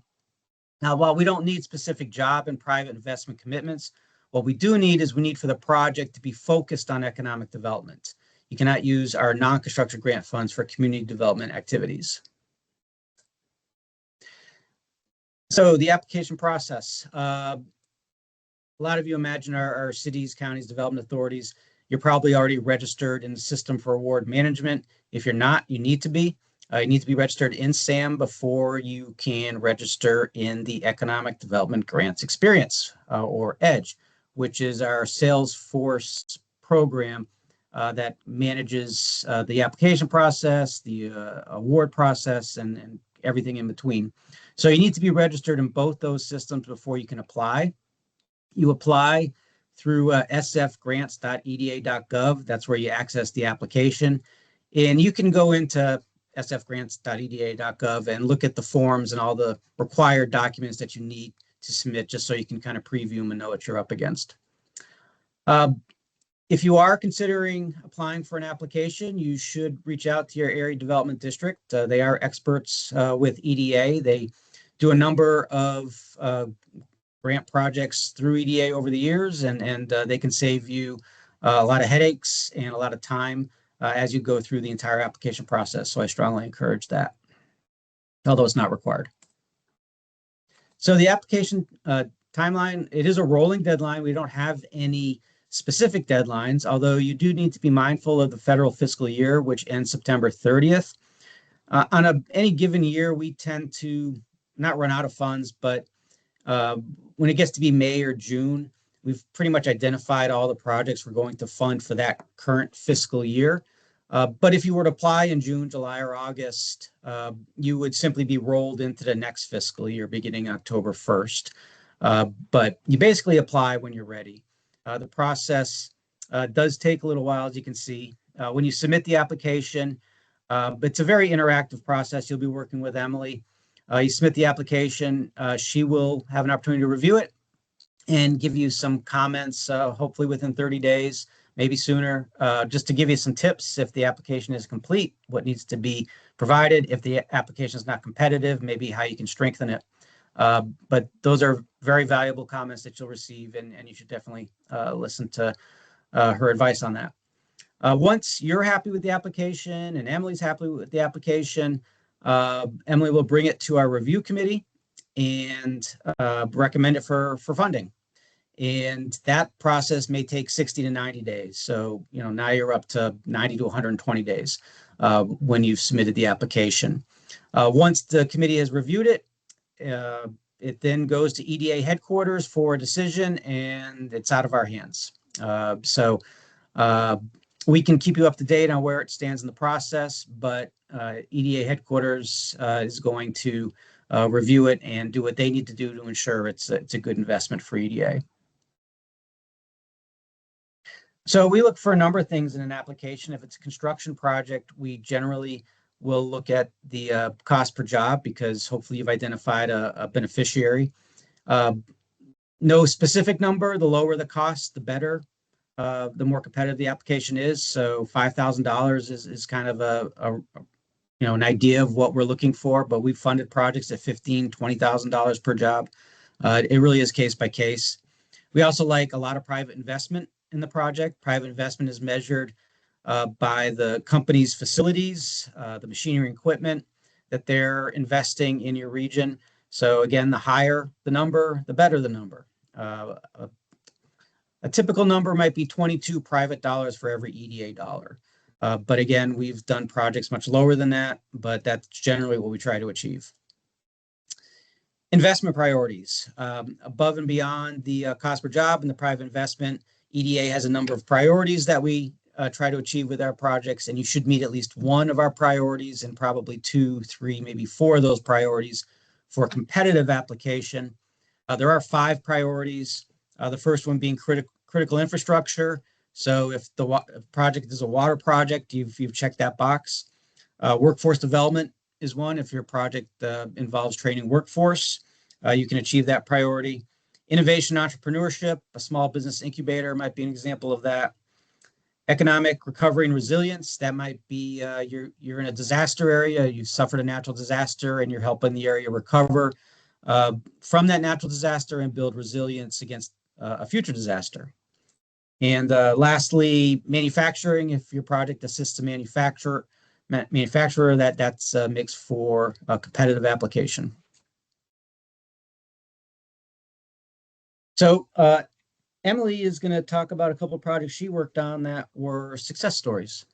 Now, while we don't need specific job and private investment commitments, what we do need is we need for the project to be focused on economic development. You cannot use our non-construction grant funds for community development activities. So the application process. A lot of you imagine our cities, counties, development authorities. You're probably already registered in the system for award management. If you're not, you need to be. You need to be registered in SAM before you can register in the Economic Development Grants Experience, or EDGE, which is our Salesforce program that manages the application process, the award process, and everything in between. So you need to be registered in both those systems before you can apply. You apply through sfgrants.eda.gov. That's where you access the application. And you can go into sfgrants.eda.gov and look at the forms and all the required documents that you need to submit, just so you can kind of preview them and know what you're up against. If you are considering applying for an application, you should reach out to your area development district. They are experts with EDA. They do a number of grant projects through EDA over the years, and they can save you a lot of headaches and a lot of time as you go through the entire application process. So I strongly encourage that, although it's not required. So the application timeline, it is a rolling deadline. We don't have any specific deadlines, although you do need to be mindful of the federal fiscal year, which ends September 30th. On any given year, we tend to not run out of funds, but when it gets to be May or June, we've pretty much identified all the projects we're going to fund for that current fiscal year. But if you were to apply in June, July, or August, you would simply be rolled into the next fiscal year beginning October 1st. But you basically apply when you're ready. The process does take a little while, as you can see. When you submit the application, it's a very interactive process. You'll be working with Emily. You submit the application, she will have an opportunity to review it and give you some comments, hopefully within 30 days, maybe sooner, just to give you some tips if the application is complete, what needs to be provided. If the application is not competitive, maybe how you can strengthen it. But those are very valuable comments that you'll receive, and you should definitely listen to her advice on that. Once you're happy with the application and Emily's happy with the application, Emily will bring it to our review committee and recommend it for funding. And that process may take 60 to 90 days. So, now you're up to 90 to 120 days when you've submitted the application. Once the committee has reviewed it, it then goes to EDA headquarters for a decision, and it's out of our hands. So we can keep you up to date on where it stands in the process, but EDA headquarters is going to review it and do what they need to do to ensure it's a good investment for EDA. So we look for a number of things in an application. If it's a construction project, we generally will look at the cost per job, because hopefully you've identified a beneficiary. No specific number, the lower the cost, the better, the more competitive the application is. So $5,000 is kind of an idea of what we're looking for, but we've funded projects at $15,000, $20,000 per job. It really is case by case. We also like a lot of private investment in the project. Private investment is measured by the company's facilities, the machinery and equipment that they're investing in your region. So again, the higher the number, the better the number. A typical number might be 22 private dollars for every EDA dollar. But again, we've done projects much lower than that, but that's generally what we try to achieve. Investment priorities. Above and beyond the cost per job and the private investment, EDA has a number of priorities that we try to achieve with our projects, and you should meet at least one of our priorities and probably 2, 3, maybe 4 of those priorities for a competitive application. There are 5 priorities. The first one being critical infrastructure. So if the project is a water project, you've checked that box. Workforce development is one. If your project involves training workforce, you can achieve that priority. Innovation, entrepreneurship, a small business incubator might be an example of that. Economic recovery and resilience, that might be you're in a disaster area, you've suffered a natural disaster, and you're helping the area recover from that natural disaster and build resilience against a future disaster. And lastly, manufacturing. If your project assists a manufacturer, that's a mix for a competitive application. So Emily is going to talk about a couple of projects she worked on that were success stories.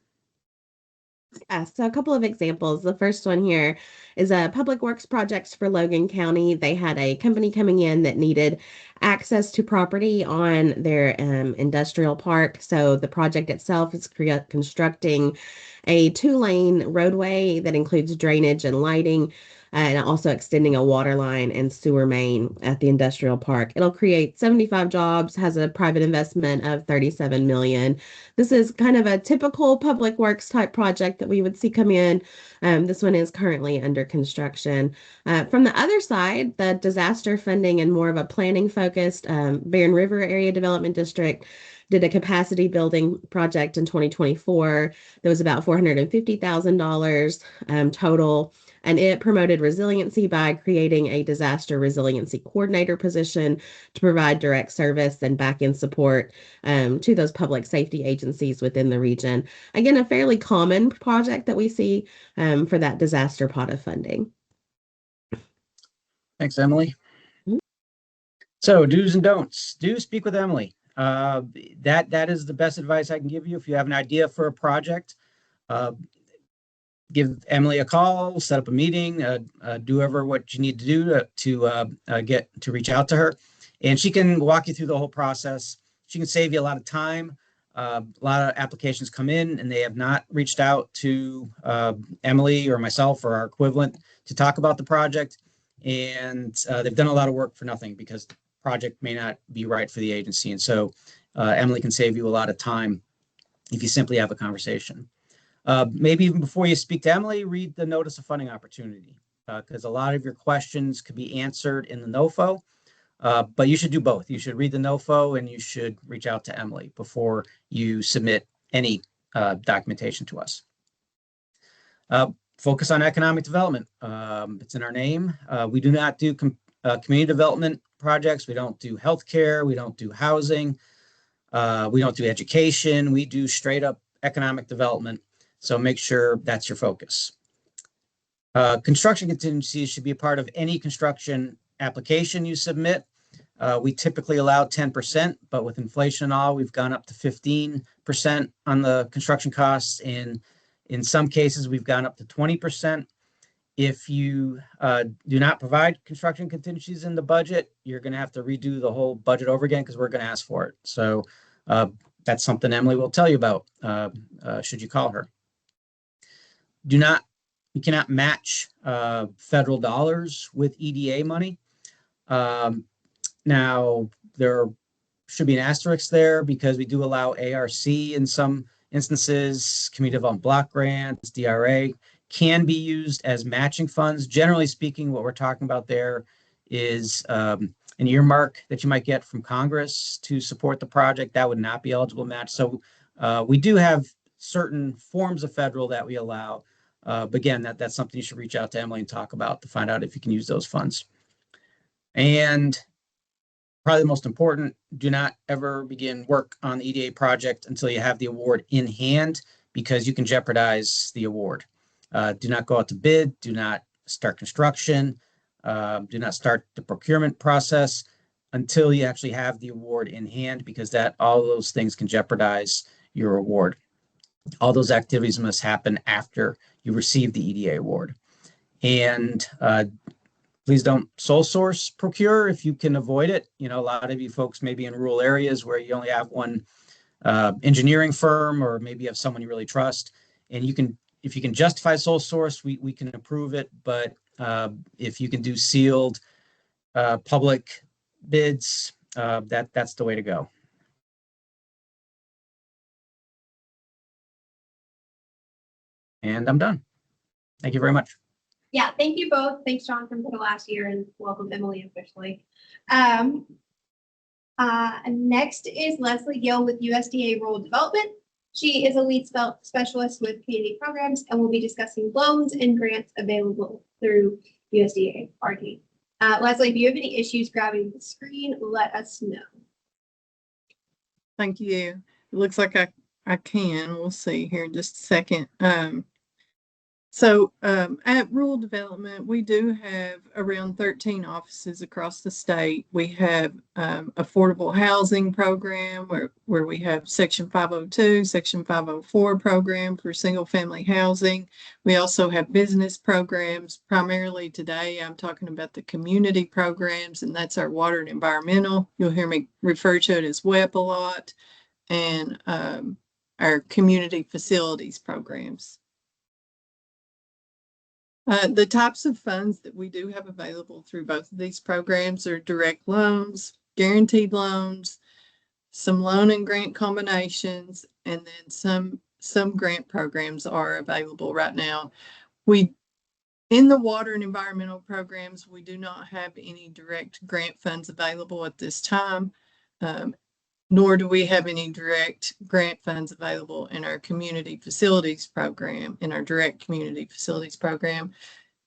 Yeah, so a couple of examples. The first one here is a public works project for Logan County. They had a company coming in that needed access to property on their industrial park. So the project itself is constructing a 2-lane roadway that includes drainage and lighting, and also extending a water line and sewer main at the industrial park. It'll create 75 jobs, has a private investment of $37 million. This is kind of a typical public works type project that we would see come in. This one is currently under construction. From the other side, the disaster funding and more of a planning focused Barren River Area Development District did a capacity building project in 2024 that was about $450,000 total. And it promoted resiliency by creating a disaster resiliency coordinator position to provide direct service and back-end support to those public safety agencies within the region. Again, a fairly common project that we see for that disaster pot of funding. Thanks, Emily. So do's and don'ts. Do speak with Emily. That is the best advice I can give you. If you have an idea for a project, give Emily a call, set up a meeting, do what you need to do to reach out to her, and she can walk you through the whole process. She can save you a lot of time A lot of applications come in and they have not reached out to Emily or myself or our equivalent to talk about the project. And they've done a lot of work for nothing because the project may not be right for the agency. And so Emily can save you a lot of time if you simply have a conversation. Maybe even before you speak to Emily, read the notice of funding opportunity because a lot of your questions could be answered in the NOFO. But you should do both. You should read the NOFO and you should reach out to Emily before you submit any documentation to us. Focus on economic development. It's in our name. We do not do community development projects. We don't do healthcare. We don't do housing. We don't do education. We do straight up economic development. So make sure that's your focus. Construction contingencies should be a part of any construction application you submit. We typically allow 10%, but with inflation and all, we've gone up to 15% on the construction costs. And in some cases, we've gone up to 20%. If you do not provide construction contingencies in the budget, you're going to have to redo the whole budget over again because we're going to ask for it. So that's something Emily will tell you about should you call her. You cannot match federal dollars with EDA money. Now, there should be an asterisk there because we do allow ARC in some instances. Community Development Block Grants, DRA can be used as matching funds. Generally speaking, what we're talking about there is an earmark that you might get from Congress to support the project. That would not be eligible match. So we do have certain forms of federal that we allow. But again, that's something you should reach out to Emily and talk about to find out if you can use those funds. And probably the most important, do not ever begin work on the EDA project until you have the award in hand because you can jeopardize the award. Do not go out to bid, do not start construction, do not start the procurement process until you actually have the award in hand because all those things can jeopardize your award. All those activities must happen after you receive the EDA award. And please don't sole source procure if you can avoid it. You know, a lot of you folks may be in rural areas where you only have one engineering firm or maybe you have someone you really trust. And if you can justify sole source, we can approve it. But if you can do sealed public bids, that's the way to go. And I'm done. Thank you very much. Yeah, thank you both. Thanks, Jonathan, for the last year, and welcome Emily officially. Next is Leslie Gill with USDA Rural Development. She is a lead specialist with community programs and will be discussing loans and grants available through USDA RD. Leslie, if you have any issues grabbing the screen, let us know. Thank you. It looks like I can. We'll see here in just a second. At Rural Development, we do have around 13 offices across the state. We have affordable housing program where we have Section 502, Section 504 program for single family housing. We also have business programs. Primarily today, I'm talking about the community programs, and that's our water and environmental. You'll hear me refer to it as WEP a lot, and our community facilities programs. The types of funds that we do have available through both of these programs are direct loans, guaranteed loans, some loan and grant combinations, and then some grant programs are available right now. In the water and environmental programs, we do not have any direct grant funds available at this time, nor do we have any direct grant funds available in our community facilities program, in our direct community facilities program.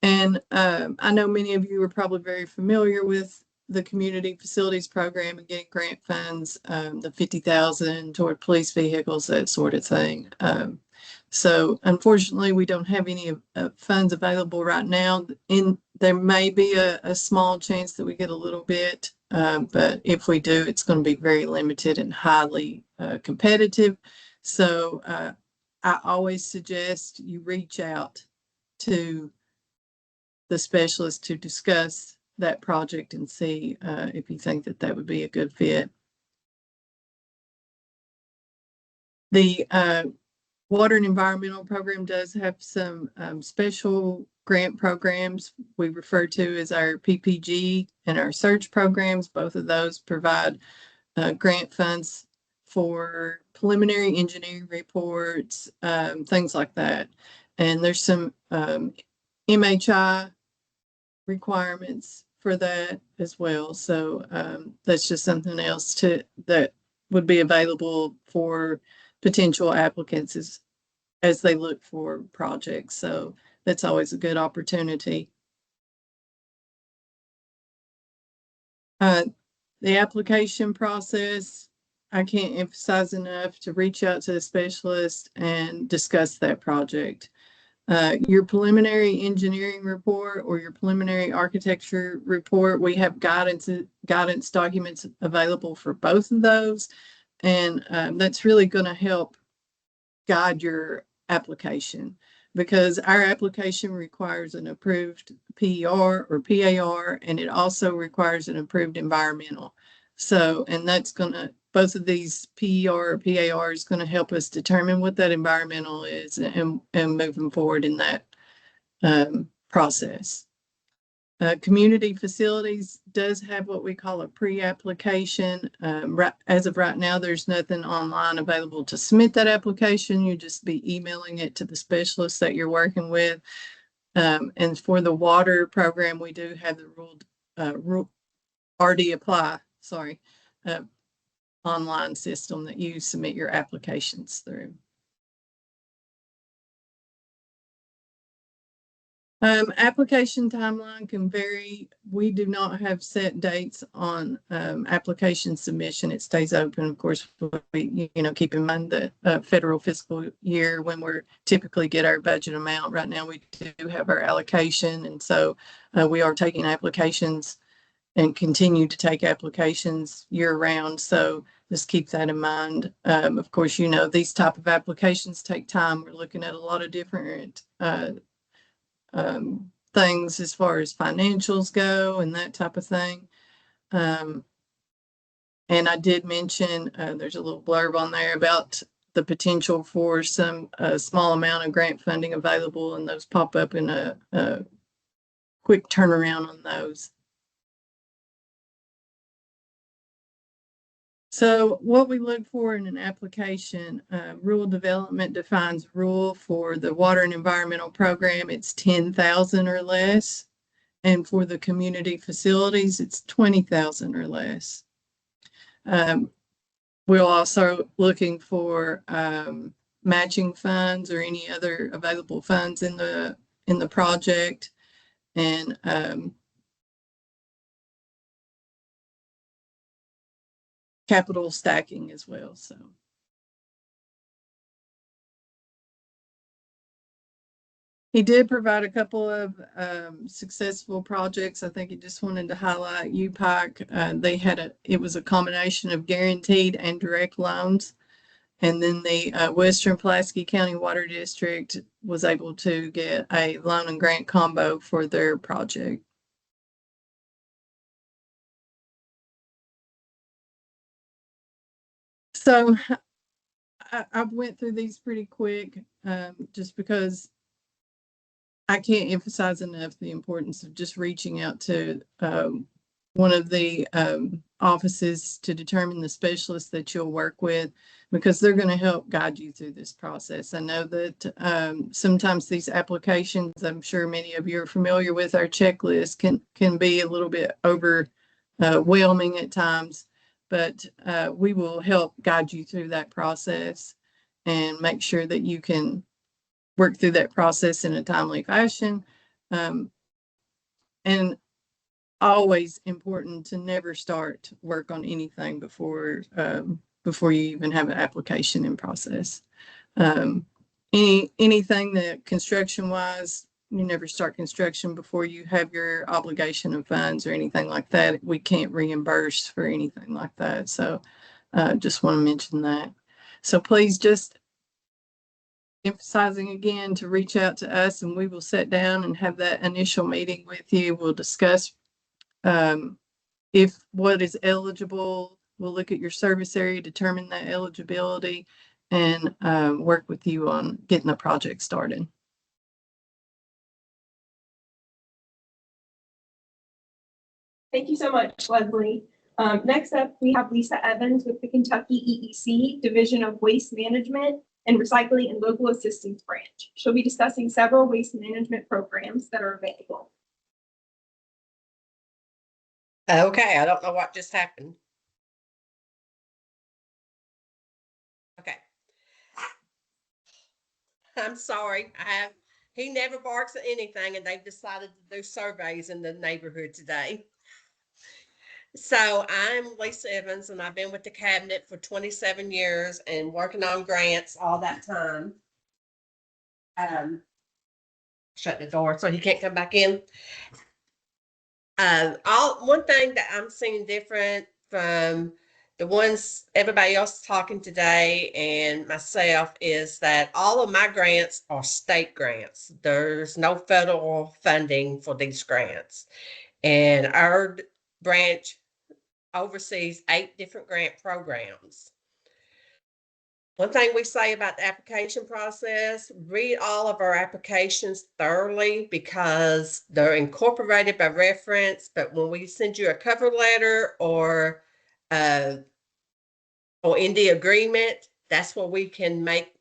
And I know many of you are probably very familiar with the community facilities program and getting grant funds, the $50,000 toward police vehicles, that sort of thing. So unfortunately, we don't have any funds available right now. There may be a small chance that we get a little bit, but if we do, it's going to be very limited and highly competitive. So I always suggest you reach out to the specialist to discuss that project and see if you think that would be a good fit. The Water and Environmental Program does have some special grant programs we refer to as our PPG and our search programs. Both of those provide grant funds for preliminary engineering reports, things like that. And there's some MHI requirements for that as well. So that's just something else that would be available for potential applicants as they look for projects. So that's always a good opportunity. The application process, I can't emphasize enough to reach out to the specialist and discuss that project. Your preliminary engineering report or your preliminary architecture report, we have guidance documents available for both of those. And that's really going to help guide your application, because our application requires an approved PER or PAR, and it also requires an approved environmental. So, and that's going to, both of these PER or PAR is going to help us determine what that environmental is and moving forward in that process. Community Facilities does have what we call a pre-application. As of right now, there's nothing online available to submit that application. You just be emailing it to the specialist that you're working with. And for the water program, we do have the RD Apply, online system that you submit your applications through. Application timeline can vary. We do not have set dates on application submission. It stays open. Of course, we, keep in mind the federal fiscal year when we're typically get our budget amount. Right now, we do have our allocation. And so we are taking applications and continue to take applications year round. So just keep that in mind. Of course, these type of applications take time. We're looking at a lot of different things as far as financials go and that type of thing. And I did mention there's a little blurb on there about the potential for some small amount of grant funding available, and those pop up in a quick turnaround on those. So what we look for in an application, rural development defines rural for the water and environmental program, it's 10,000 or less. And for the community facilities, it's 20,000 or less. We're also looking for matching funds or any other available funds in the project. And capital stacking as well. So he did provide a couple of successful projects. I think he just wanted to highlight UPIC. They had it was a combination of guaranteed and direct loans. And then the Western Pulaski County Water District was able to get a loan and grant combo for their project. So I went through these pretty quick just because I can't emphasize enough the importance of just reaching out to one of the offices to determine the specialist that you'll work with, because they're going to help guide you through this process. I know that sometimes these applications, I'm sure many of you are familiar with our checklist, can be a little bit overwhelming at times. But we will help guide you through that process and make sure that you can work through that process in a timely fashion. And always important to never start work on anything before you even have an application in process. Anything that construction wise, you never start construction before you have your obligation of funds or anything like that. We can't reimburse for anything like that. So just want to mention that. So please just emphasizing again to reach out to us, and we will sit down and have that initial meeting with you. We'll discuss if what is eligible. We'll look at your service area, determine that eligibility, and work with you on getting the project started. Thank you so much, Leslie. Next up, we have Lisa Evans with the Kentucky EEC Division of Waste Management and Recycling and Local Assistance Branch. She'll be discussing several waste management programs that are available. Okay, I don't know what just happened. Okay. I'm sorry. He never barks at anything, and they've decided to do surveys in the neighborhood today. So I'm Lisa Evans, and I've been with the cabinet for 27 years and working on grants all that time. Shut the door so he can't come back in. One thing that I'm seeing different from the ones everybody else is talking today and myself is that all of my grants are state grants. There's no federal funding for these grants. And our branch oversees 8 different grant programs. One thing we say about the application process, read all of our applications thoroughly because they're incorporated by reference, but when we send you a cover letter or in the agreement, that's where we can make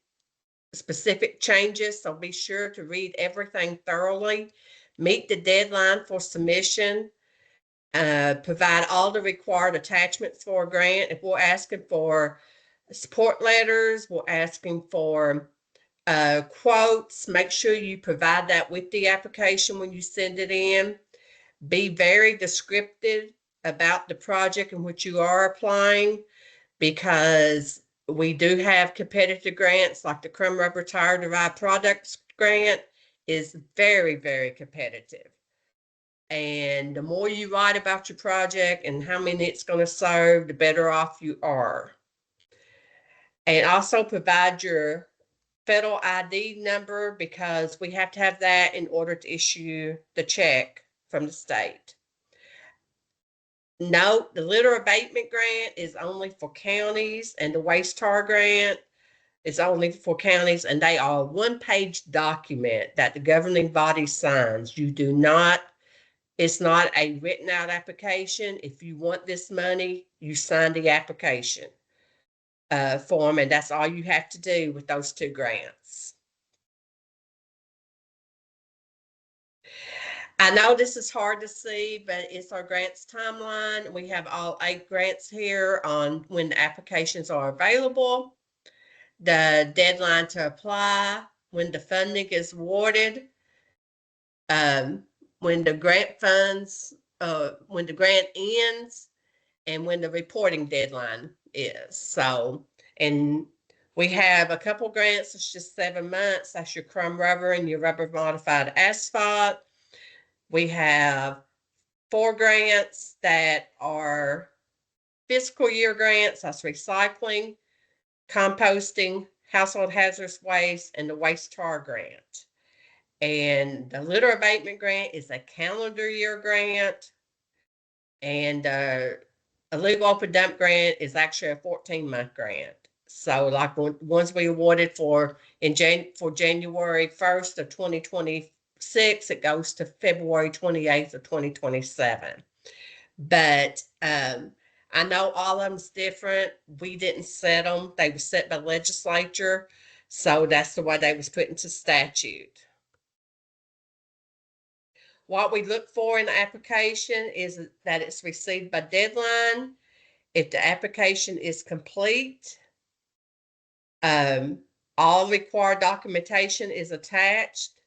specific changes. So be sure to read everything thoroughly, meet the deadline for submission, provide all the required attachments for a grant. If we're asking for support letters, we're asking for quotes, make sure you provide that with the application when you send it in. Be very descriptive about the project in which you are applying, because we do have competitive grants like the Crumb Rubber Tire Derived Products Grant is very, very competitive. And the more you write about your project and how many it's going to serve, the better off you are. And also provide your federal ID number, because we have to have that in order to issue the check from the state. Note, the litter abatement grant is only for counties, and the waste tar grant is only for counties, and they are a one-page document that the governing body signs. You do not, it's not a written out application. If you want this money, you sign the application form, and that's all you have to do with those 2 grants. I know this is hard to see, but it's our grants timeline. We have all 8 grants here on when the applications are available, the deadline to apply, when the funding is awarded, when the grant funds, when the grant ends, and when the reporting deadline is. So, and we have a couple grants, it's just 7 months. That's your crumb rubber and your rubber modified asphalt. We have 4 grants that are fiscal year grants. That's recycling, composting, household hazardous waste, and the waste tar grant. And the litter abatement grant is a calendar year grant. And illegal open dump grant is actually a 14-month grant. So like ones we awarded for January 1st of 2026, it goes to February 28th of 2027. But I know all of them's different. We didn't set them. They were set by legislature. So that's the way they was put into statute. What we look for in the application is that it's received by deadline. If the application is complete, all required documentation is attached,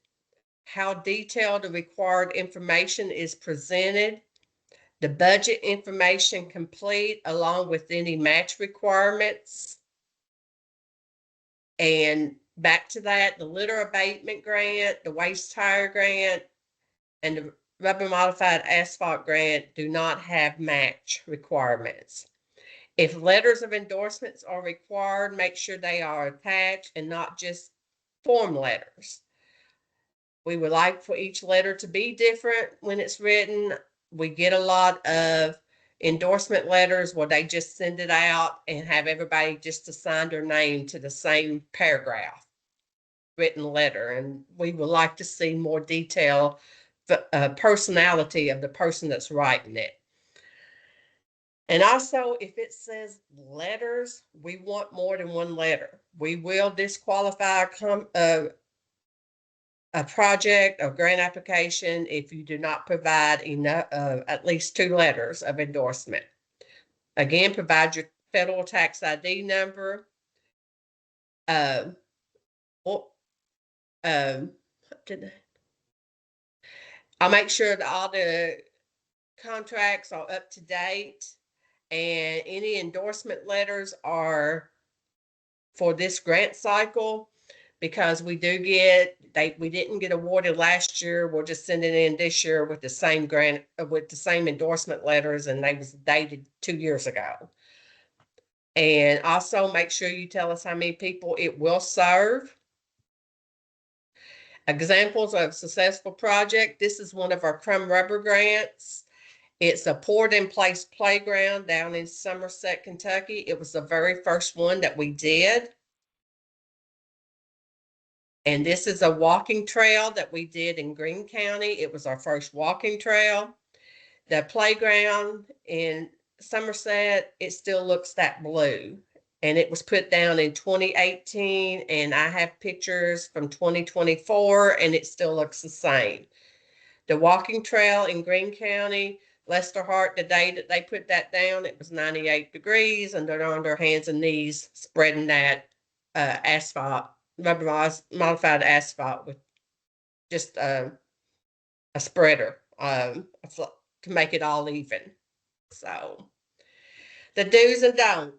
how detailed the required information is presented, the budget information complete along with any match requirements. And back to that, the litter abatement grant, the waste tire grant, and the rubber modified asphalt grant do not have match requirements. If letters of endorsements are required, make sure they are attached and not just form letters. We would like for each letter to be different when it's written. We get a lot of endorsement letters where they just send it out and have everybody just assign their name to the same paragraph, written letter. And we would like to see more detail, the personality of the person that's writing it. And also, if it says letters, we want more than one letter. We will disqualify a project or grant application if you do not provide enough, at least 2 letters of endorsement. Again, provide your federal tax ID number. I'll make sure that all the contracts are up to date and any endorsement letters are for this grant cycle, because we didn't get awarded last year. We're just sending in this year with the same grant, with the same endorsement letters, and they was dated 2 years ago. And also make sure you tell us how many people it will serve. Examples of successful project. This is one of our crumb rubber grants. It's a poured in place playground down in Somerset, Kentucky. It was the very first one that we did. And this is a walking trail that we did in Greene County. It was our first walking trail. The playground in Somerset, it still looks that blue. And it was put down in 2018. And I have pictures from 2024 and it still looks the same. The walking trail in Greene County, Lester Hart, the day that they put that down, it was 98 degrees and they're on their hands and knees spreading that asphalt, modified asphalt with just a spreader to make it all even. So the do's and don'ts.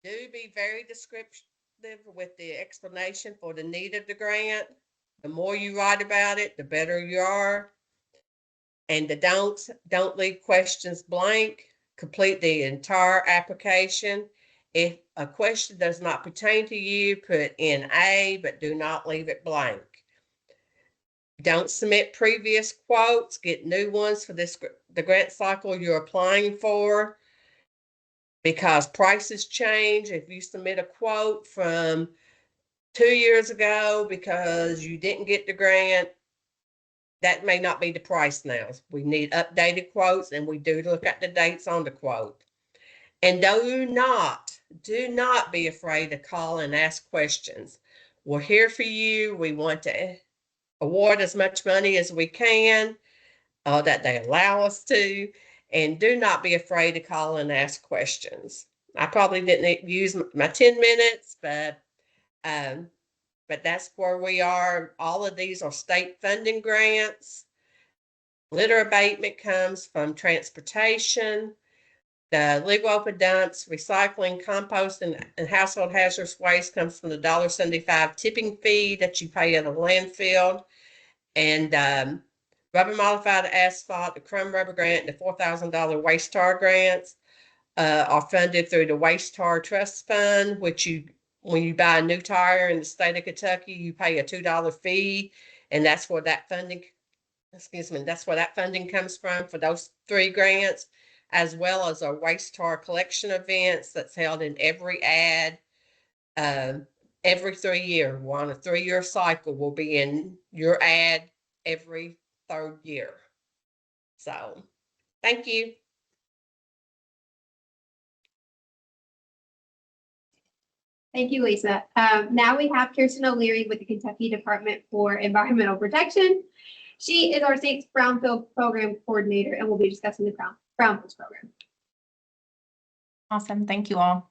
Do be very descriptive with the explanation for the need of the grant. The more you write about it, the better you are. And the don't leave questions blank. Complete the entire application. If a question does not pertain to you, put in A, but do not leave it blank. Don't submit previous quotes. Get new ones for the grant cycle you're applying for, because prices change. If you submit a quote from 2 years ago because you didn't get the grant, that may not be the price now. We need updated quotes, and we do look at the dates on the quote. And do not be afraid to call and ask questions. We're here for you. We want to award as much money as we can, that they allow us to, and do not be afraid to call and ask questions. I probably didn't use my 10 minutes, but that's where we are. All of these are state funding grants. Litter abatement comes from transportation. The legal open dumps, recycling, compost, and household hazardous waste comes from the $1.75 tipping fee that you pay at a landfill. And rubber modified asphalt, the crumb rubber grant, the $4,000 waste tar grants are funded through the Waste Tar Trust Fund, which when you buy a new tire in the state of Kentucky, you pay a $2 fee, and that's where that funding, comes from for those 3 grants, as well as our waste tar collection events that's held in every ad every 3 years. We're on a 3-year cycle. We'll be in your ad every 3rd year. So, thank you. Thank you, Lisa. Now we have Kirsten O'Leary with the Kentucky Department for Environmental Protection. She is our state's Brownfield Program Coordinator, and we'll be discussing the Brownfields Program. Awesome. Thank you all.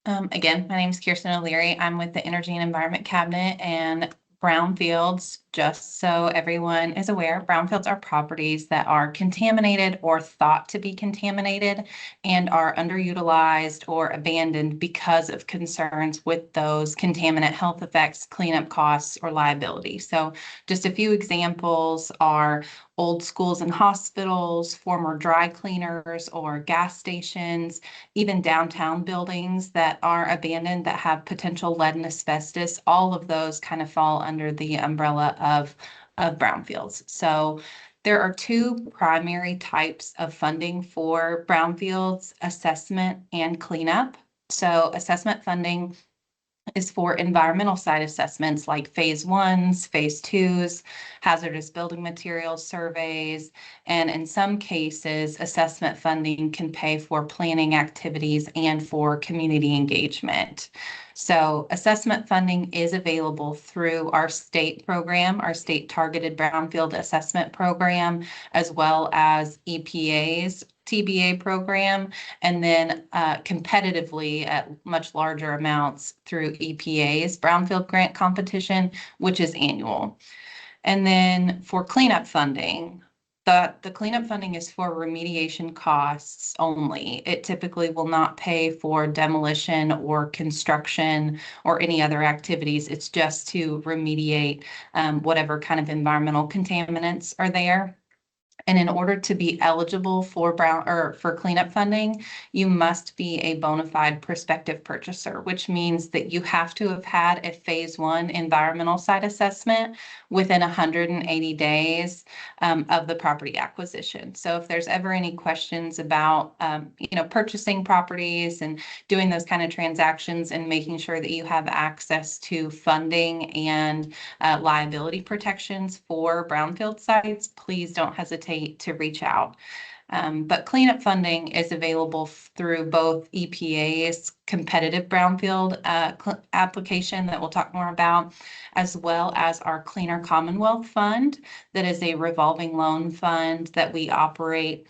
Again, my name is Kirsten O'Leary. I'm with the Energy and Environment Cabinet, and brownfields, just so everyone is aware, brownfields are properties that are contaminated or thought to be contaminated and are underutilized or abandoned because of concerns with those contaminant health effects, cleanup costs, or liability. So just a few examples are old schools and hospitals, former dry cleaners or gas stations, even downtown buildings that are abandoned that have potential lead and asbestos. All of those kind of fall under the umbrella of brownfields. So There are two primary types of funding for brownfields: assessment and cleanup. So assessment funding is for environmental side assessments like phase ones, phase twos, hazardous building materials surveys, and in some cases, assessment funding can pay for planning activities and for community engagement. So assessment funding is available through our state program, our state targeted brownfield assessment program, as well as EPA's TBA program, and then competitively at much larger amounts through EPA's Brownfield Grant Competition, which is annual. And then for cleanup funding, the cleanup funding is for remediation costs only. It typically will not pay for demolition or construction or any other activities. It's just to remediate whatever kind of environmental contaminants are there. And in order to be eligible for for cleanup funding, you must be a bona fide prospective purchaser, which means that you have to have had a phase one environmental site assessment within 180 days of the property acquisition. So if there's ever any questions about, purchasing properties and doing those kind of transactions and making sure that you have access to funding and liability protections for brownfield sites, please don't hesitate to reach out. But cleanup funding is available through both EPA's competitive brownfield application that we'll talk more about, as well as our Cleaner Commonwealth Fund, that is a revolving loan fund that we operate,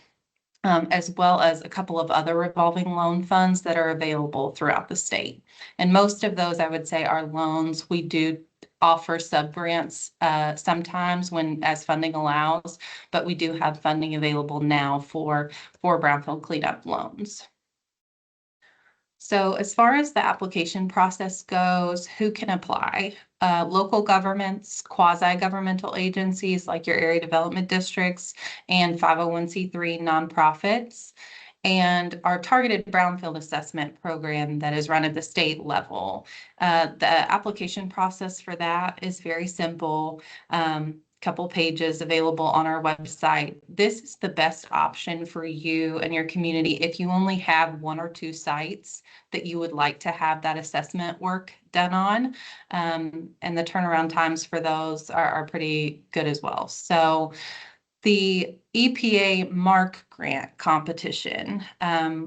as well as a couple of other revolving loan funds that are available throughout the state. And most of those, I would say, are loans. We do offer sub-grants sometimes as funding allows, but we do have funding available now for brownfield cleanup loans. So as far as the application process goes, who can apply? Local governments, quasi-governmental agencies like your area development districts, and 501c3 nonprofits, and our targeted brownfield assessment program that is run at the state level. The application process for that is very simple. Couple pages available on our website. This is the best option for you and your community if you only have one or two sites that you would like to have that assessment work done on. And the turnaround times for those are pretty good as well. So the EPA MARC grant competition,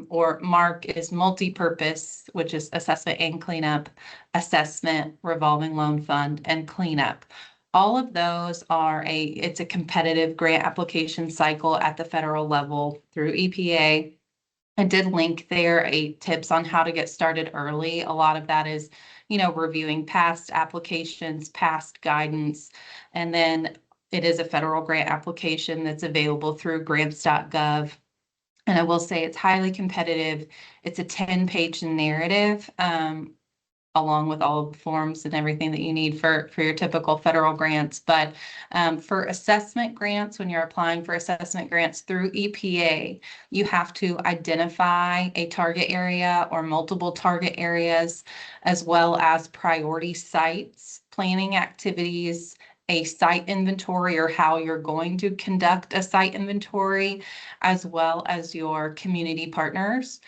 or MARC is multi-purpose, which is assessment and cleanup, assessment, revolving loan fund, and cleanup. All of those it's a competitive grant application cycle at the federal level through EPA. I did link there tips on how to get started early. A lot of that is, reviewing past applications, past guidance, and then it is a federal grant application that's available through grants.gov. And I will say it's highly competitive. It's a 10-page narrative, along with all of the forms and everything that you need for your typical federal grants. But for assessment grants, when you're applying for assessment grants through EPA, you have to identify a target area or multiple target areas, as well as priority sites, planning activities, a site inventory or how you're going to conduct a site inventory, as well as your community partners.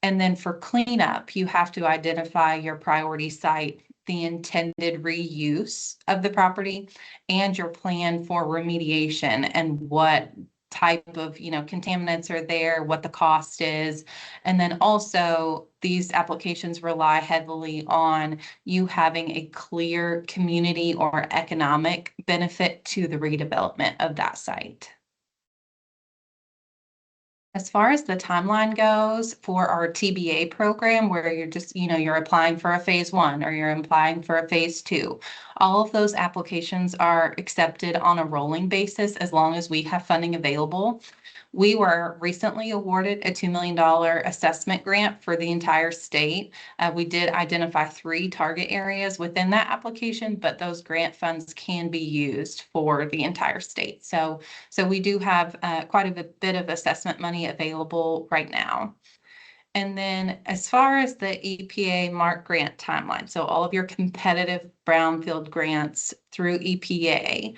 And then for cleanup, you have to identify your priority site, the intended reuse of the property, and your plan for remediation and what type of, contaminants are there, what the cost is. And then also these applications rely heavily on you having a clear community or economic benefit to the redevelopment of that site. As far as the timeline goes for our TBA program, where you're just, you're applying for a phase one or you're applying for a phase two, all of those applications are accepted on a rolling basis as long as we have funding available. We were recently awarded a $2 million assessment grant for the entire state. We did identify 3 target areas within that application, but those grant funds can be used for the entire state. So we do have quite a bit of assessment money available right now. And then as far as the EPA MARC grant timeline, so all of your competitive brownfield grants through EPA,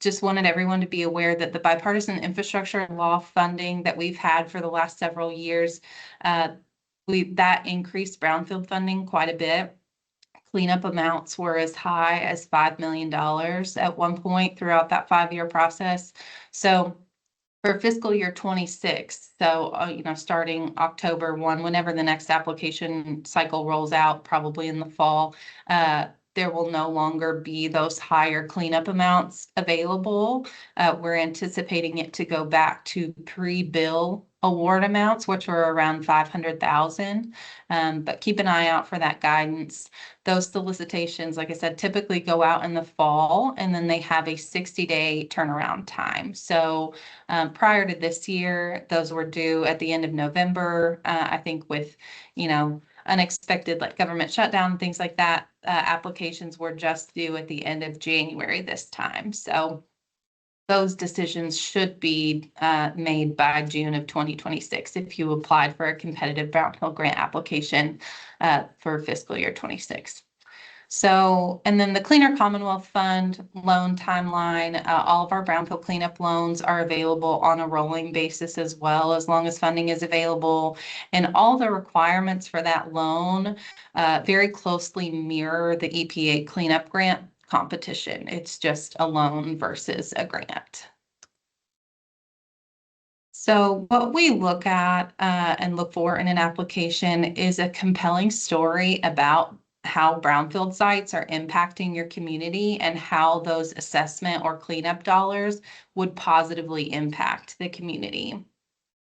just wanted everyone to be aware that the bipartisan infrastructure law funding that we've had for the last several years, that increased brownfield funding quite a bit. Cleanup amounts were as high as $5 million at one point throughout that 5-year process. So for fiscal year 26, so, starting October 1, whenever the next application cycle rolls out, probably in the fall, there will no longer be those higher cleanup amounts available. We're anticipating it to go back to pre-bill award amounts, which were around 500,000. But keep an eye out for that guidance. Those solicitations, like I said, typically go out in the fall, and then they have a 60-day turnaround time. So prior to this year, those were due at the end of November. I think with, unexpected like government shutdown, things like that, applications were just due at the end of January this time. So those decisions should be made by June of 2026 if you applied for a competitive Brownfield grant application for fiscal year 26. So, and then the Cleaner Commonwealth Fund loan timeline, all of our brownfield cleanup loans are available on a rolling basis as well, as long as funding is available. And all the requirements for that loan very closely mirror the EPA cleanup grant competition. It's just a loan versus a grant. So what we look at and look for in an application is a compelling story about how brownfield sites are impacting your community and how those assessment or cleanup dollars would positively impact the community.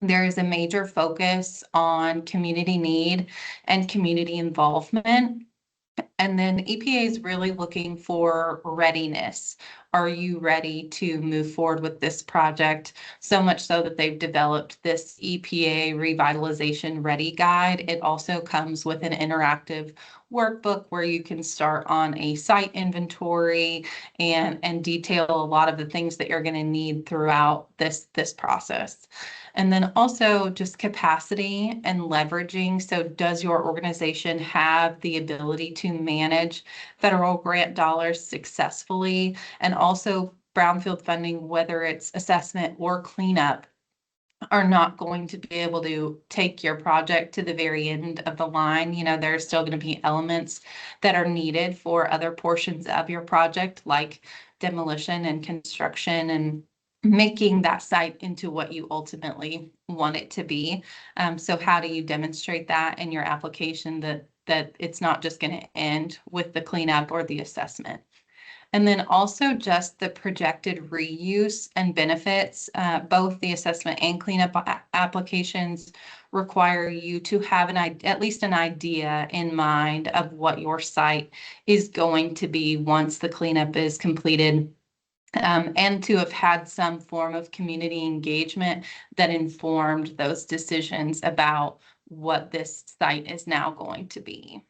There is a major focus on community need and community involvement. And then EPA is really looking for readiness. Are you ready to move forward with this project? So much so that they've developed this EPA Revitalization Ready Guide. It also comes with an interactive workbook where you can start on a site inventory and detail a lot of the things that you're going to need throughout this process. And then also just capacity and leveraging. So does your organization have the ability to manage federal grant dollars successfully? And also brownfield funding, whether it's assessment or cleanup, are not going to be able to take your project to the very end of the line. There's still going to be elements that are needed for other portions of your project, like demolition and construction and making that site into what you ultimately want it to be. So how do you demonstrate that in your application that it's not just going to end with the cleanup or the assessment? And then also just the projected reuse and benefits. Both the assessment and cleanup applications require you to have at least an idea in mind of what your site is going to be once the cleanup is completed. And to have had some form of community engagement that informed those decisions about what this site is now going to be.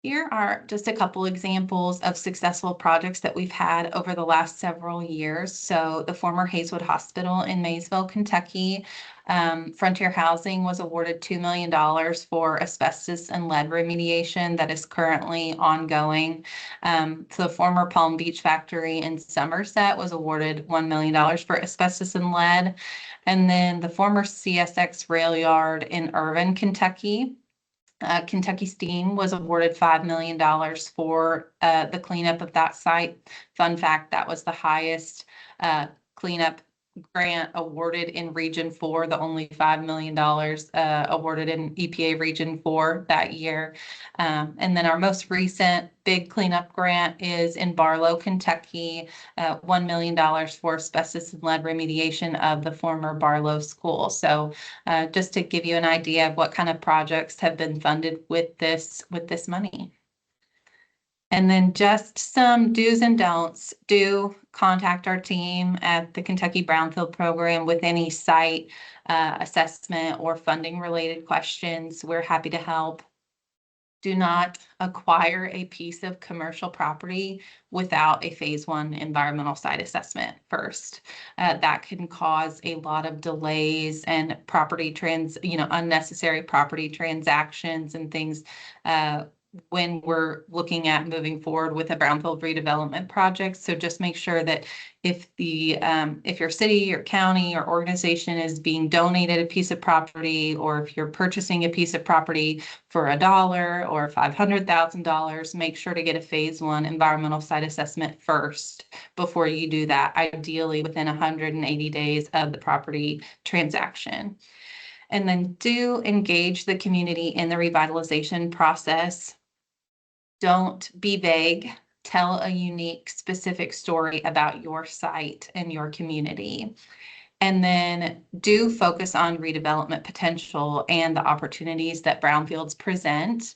Here are just a couple examples of successful projects that we've had over the last several years. So the former Hayeswood Hospital in Maysville, Kentucky, Frontier Housing was awarded $2 million for asbestos and lead remediation that is currently ongoing. The former Palm Beach factory in Somerset was awarded $1 million for asbestos and lead. And then the former CSX rail yard in Irvine, Kentucky, Kentucky Steam was awarded $5 million for the cleanup of that site. Fun fact, that was the highest cleanup grant awarded in Region 4, the only $5 million awarded in EPA Region 4 that year. And then our most recent big cleanup grant is in Barlow, Kentucky, $1 million for asbestos and lead remediation of the former Barlow School. So just to give you an idea of what kind of projects have been funded with this money. And then just some do's and don'ts. Do contact our team at the Kentucky Brownfield Program with any site assessment or funding related questions. We're happy to help. Do not acquire a piece of commercial property without a phase 1 environmental site assessment first. That can cause a lot of delays and unnecessary property transactions and things when we're looking at moving forward with a brownfield redevelopment project. So just make sure that if if your city or county or organization is being donated a piece of property, or if you're purchasing a piece of property for $1 or $500,000, make sure to get a phase 1 environmental site assessment first before you do that, ideally within 180 days of the property transaction. And then do engage the community in the revitalization process. Don't be vague. Tell a unique, specific story about your site and your community. And then do focus on redevelopment potential and the opportunities that brownfields present.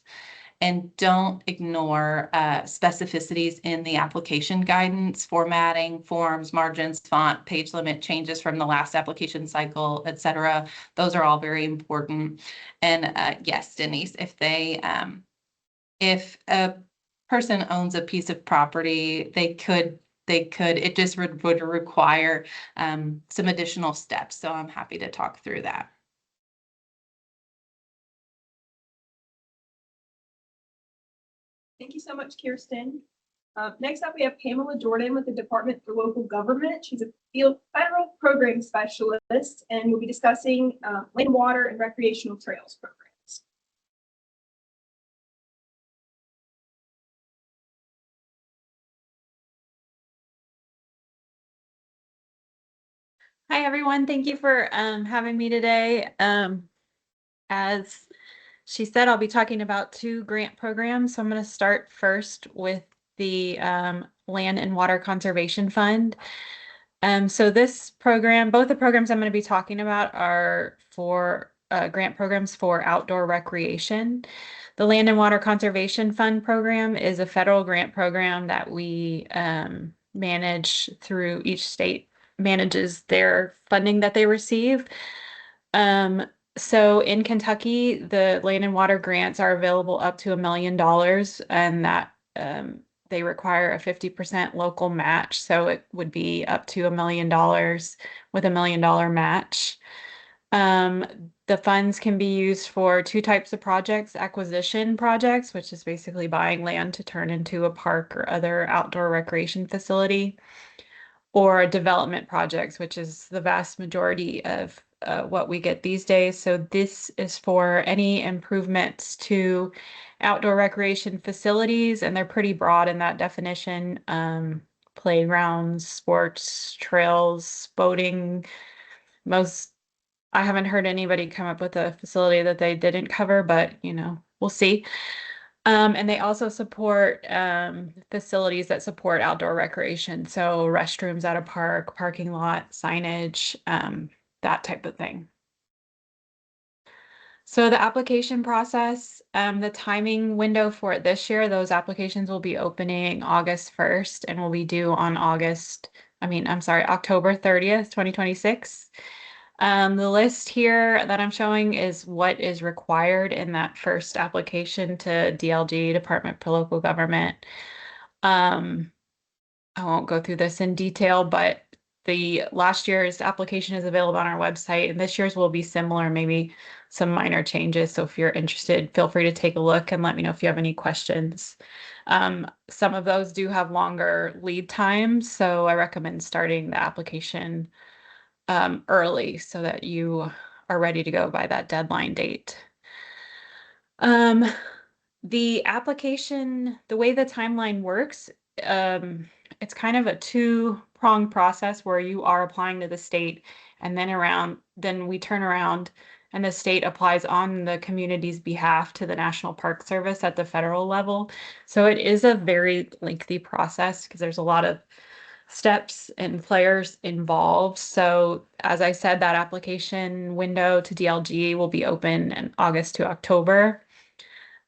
And don't ignore specificities in the application guidance, formatting, forms, margins, font, page limit changes from the last application cycle, etc. Those are all very important. And yes, Denise, if a person owns a piece of property, it just would require some additional steps. So I'm happy to talk through that. Thank you so much, Kirsten. Next up, we have Pamela Jordan with the Department for Local Government. She's a field federal program specialist, and we'll be discussing land, water, and recreational trails programs. Hi, everyone. Thank you for having me today. As she said, I'll be talking about 2 grant programs. So I'm going to start first with the Land and Water Conservation Fund. So this program, both the programs I'm going to be talking about are for grant programs for outdoor recreation. The Land and Water Conservation Fund program is a federal grant program that we manage through each state manages their funding that they receive. So in Kentucky, the land and water grants are available up to $1 million, and that they require a 50% local match. So it would be up to $1 million with $1 million match. The funds can be used for 2 types of projects: acquisition projects, which is basically buying land to turn into a park or other outdoor recreation facility, or development projects, which is the vast majority of what we get these days. So this is for any improvements to outdoor recreation facilities, and they're pretty broad in that definition. Playgrounds, sports, trails, boating. I haven't heard anybody come up with a facility that they didn't cover, but we'll see. And they also support facilities that support outdoor recreation. So restrooms at a park, parking lot, signage, that type of thing. So the application process, the timing window for it this year, those applications will be opening August 1st and will be due on October 30th, 2026. The list here that I'm showing is what is required in that first application to DLG, Department for Local Government. I won't go through this in detail, but the last year's application is available on our website, and this year's will be similar, maybe some minor changes. So if you're interested, feel free to take a look and let me know if you have any questions. Some of those do have longer lead times, so I recommend starting the application early so that you are ready to go by that deadline date. The application, the way the timeline works, it's kind of a 2-pronged process where you are applying to the state, and then we turn around and the state applies on the community's behalf to the National Park Service at the federal level. So it is a very lengthy process because there's a lot of steps and players involved. So as I said, that application window to DLG will be open in August to October.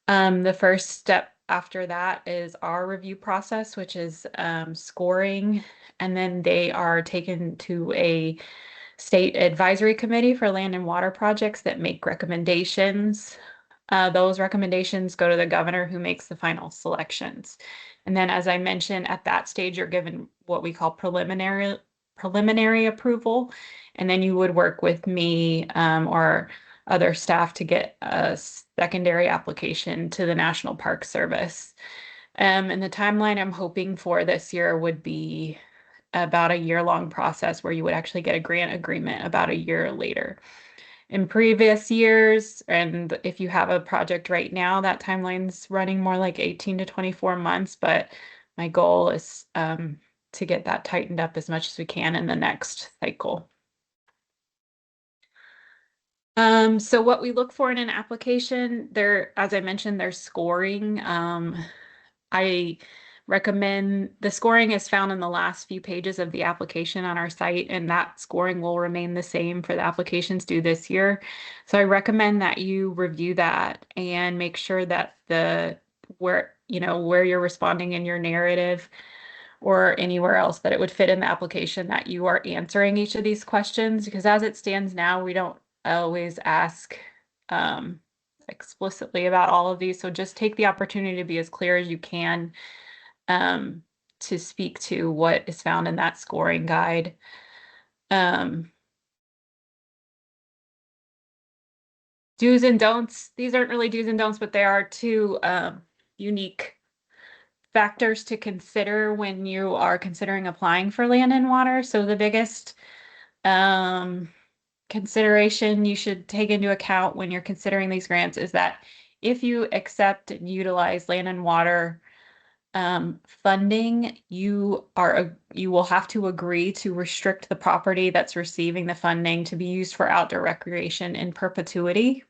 The first step after that is our review process, which is scoring, and then they are taken to a state advisory committee for land and water projects that make recommendations. Those recommendations go to the governor, who makes the final selections. And then, as I mentioned, at that stage, you're given what we call preliminary approval. And then you would work with me or other staff to get a secondary application to the National Park Service. And the timeline I'm hoping for this year would be about a year-long process where you would actually get a grant agreement about a year later. In previous years, and if you have a project right now, that timeline's running more like 18 to 24 months, but my goal is to get that tightened up as much as we can in the next cycle. So what we look for in an application, as I mentioned, there's scoring. I recommend the scoring is found in the last few pages of the application on our site, and that scoring will remain the same for the applications due this year. So I recommend that you review that and make sure that where you're responding in your narrative or anywhere else that it would fit in the application, that you are answering each of these questions, because as it stands now, we don't always ask explicitly about all of these. So just take the opportunity to be as clear as you can to speak to what is found in that scoring guide. Do's and don'ts. These aren't really do's and don'ts, but they are two unique factors to consider when you are considering applying for land and water. So the biggest consideration you should take into account when you're considering these grants is that if you accept and utilize land and water funding, you will have to agree to restrict the property that's receiving the funding to be used for outdoor recreation in perpetuity.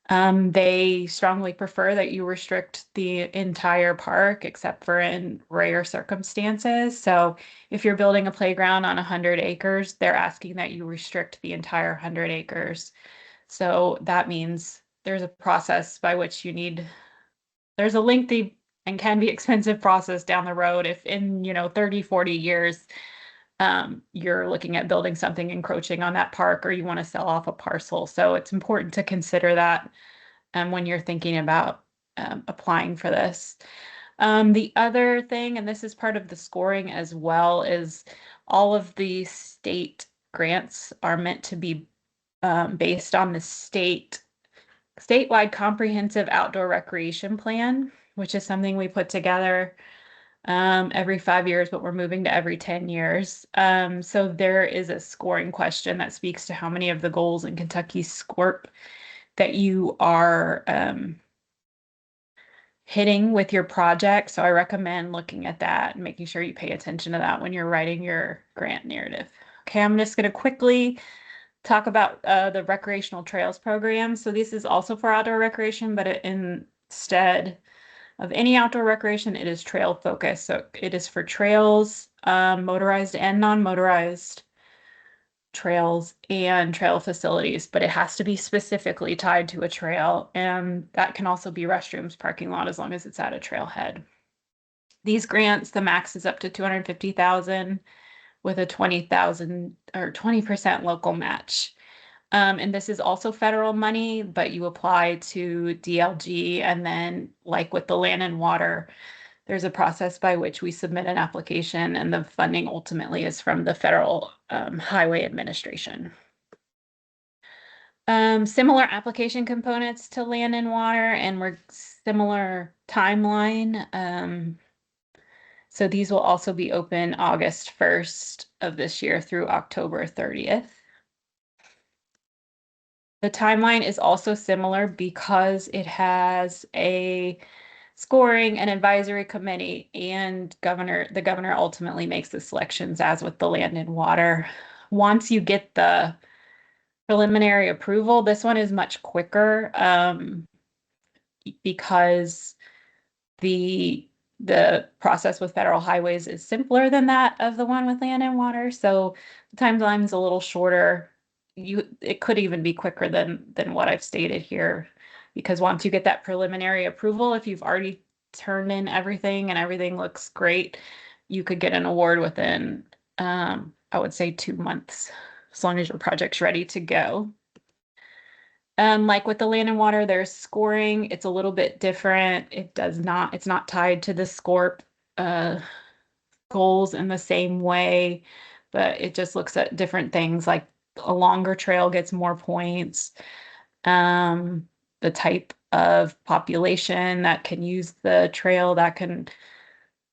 They strongly prefer that you restrict the entire park except for in rare circumstances. So if you're building a playground on 100 acres, they're asking that you restrict the entire 100 acres. So that means there's a process by which there's a lengthy and can be expensive process down the road if in 30, 40 years you're looking at building something encroaching on that park, or you want to sell off a parcel. So it's important to consider that when you're thinking about applying for this. The other thing, and this is part of the scoring as well, is all of the state grants are meant to be based on the statewide comprehensive outdoor recreation plan, which is something we put together every 5 years, but we're moving to every 10 years. So there is a scoring question that speaks to how many of the goals in Kentucky's SCORP that you are hitting with your project. So I recommend looking at that and making sure you pay attention to that when you're writing your grant narrative. Okay, I'm just going to quickly talk about the recreational trails program. So this is also for outdoor recreation, but instead of any outdoor recreation, it is trail focused. So it is for trails, motorized and non-motorized trails and trail facilities, but it has to be specifically tied to a trail. And that can also be restrooms, parking lot, as long as it's at a trailhead. These grants, the max is up to $250,000 with a $20,000 or 20% local match. And this is also federal money, but you apply to DLG, and then like with the land and water, there's a process by which we submit an application, and the funding ultimately is from the Federal Highway Administration. Similar application components to land and water, and we're similar timeline. So these will also be open August 1st of this year through October 30th. The timeline is also similar because it has a scoring and advisory committee, and the governor ultimately makes the selections, as with the land and water. Once you get the preliminary approval, this one is much quicker because the process with federal highways is simpler than that of the one with land and water. So the timeline is a little shorter. It could even be quicker than what I've stated here, because once you get that preliminary approval, if you've already turned in everything and everything looks great, you could get an award within, I would say 2 months, as long as your project's ready to go. Like with the land and water, there's scoring. It's a little bit different. It's not tied to the SCORP goals in the same way, but it just looks at different things, like a longer trail gets more points. the type of population that can use the trail, that can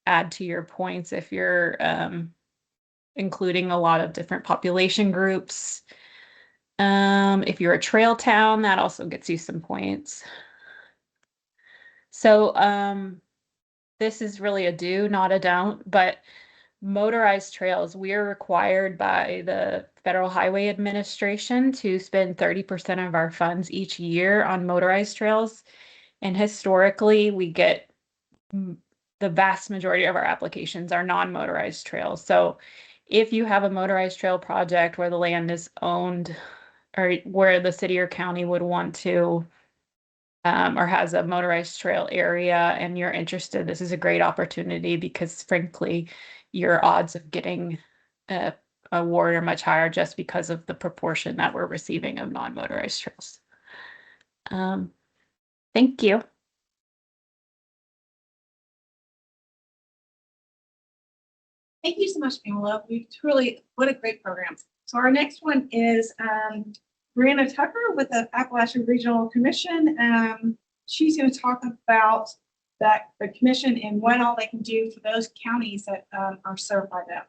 add to your points if you're including a lot of different population groups. If you're a trail town, that also gets you some points. So this is really a do, not a don't, but motorized trails, we are required by the Federal Highway Administration to spend 30% of our funds each year on motorized trails. And historically, we get the vast majority of our applications are non-motorized trails. So if you have a motorized trail project where the land is owned or where the city or county would want to or has a motorized trail area and you're interested, this is a great opportunity because frankly, your odds of getting a award are much higher just because of the proportion that we're receiving of non-motorized trails. Thank you. Thank you so much, Pamela. We truly, what a great program. So our next one is Brianna Tucker with the Appalachian Regional Commission. She's going to talk about the commission and what all they can do for those counties that are served by them.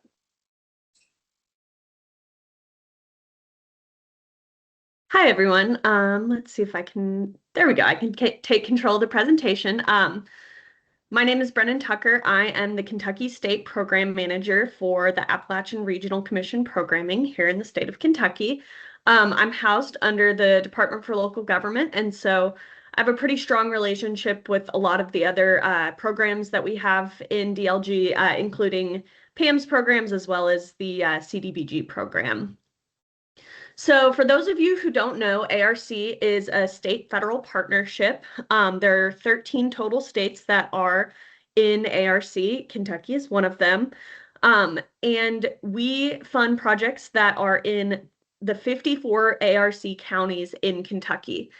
Hi, everyone. Let's see if I can, there we go. I can take control of the presentation. My name is Brennan Tucker. I am the Kentucky State Program Manager for the Appalachian Regional Commission programming here in the state of Kentucky. I'm housed under the Department for Local Government, and so I have a pretty strong relationship with a lot of the other programs that we have in DLG, including PAM's programs as well as the CDBG program. So for those of you who don't know, ARC is a state-federal partnership. There are 13 total states that are in ARC. Kentucky is one of them. And we fund projects that are in the 54 ARC counties in Kentucky.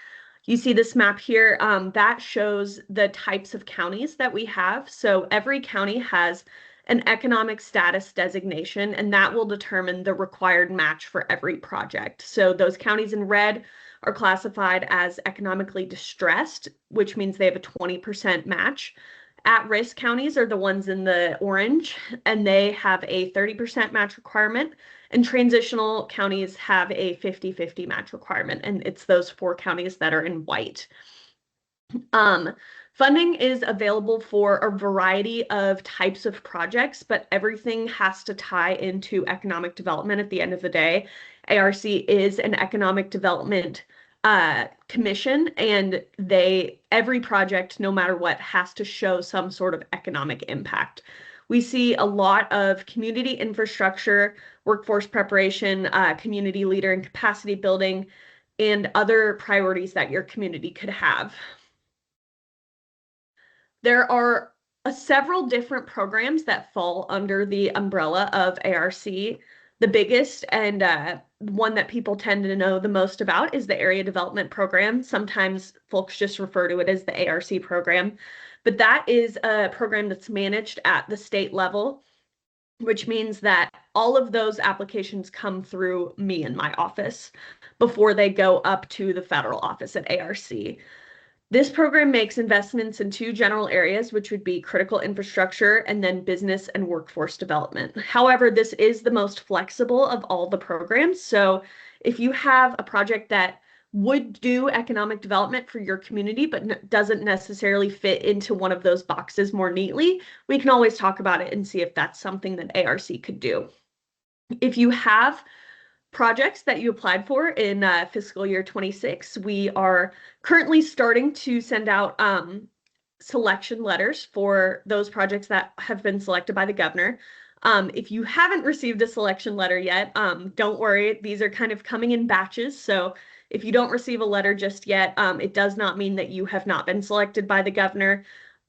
You see this map here, that shows the types of counties that we have. So every county has an economic status designation, and that will determine the required match for every project. So those counties in red are classified as economically distressed, which means they have a 20% match. At-risk counties are the ones in the orange, and they have a 30% match requirement. And transitional counties have a 50-50 match requirement, and it's those 4 counties that are in white. Funding is available for a variety of types of projects, but everything has to tie into economic development at the end of the day. ARC is an economic development commission, and every project, no matter what, has to show some sort of economic impact. We see a lot of community infrastructure, workforce preparation, community leader and capacity building, and other priorities that your community could have. There are several different programs that fall under the umbrella of ARC. The biggest and one that people tend to know the most about is the Area Development Program. Sometimes folks just refer to it as the ARC program, but that is a program that's managed at the state level, which means that all of those applications come through me in my office before they go up to the federal office at ARC. This program makes investments in 2 general areas, which would be critical infrastructure and then business and workforce development. However, this is the most flexible of all the programs. So if you have a project that would do economic development for your community, but doesn't necessarily fit into one of those boxes more neatly, we can always talk about it and see if that's something that ARC could do. If you have projects that you applied for in fiscal year 26, we are currently starting to send out selection letters for those projects that have been selected by the governor. If you haven't received a selection letter yet, don't worry, these are kind of coming in batches. So if you don't receive a letter just yet, it does not mean that you have not been selected by the governor.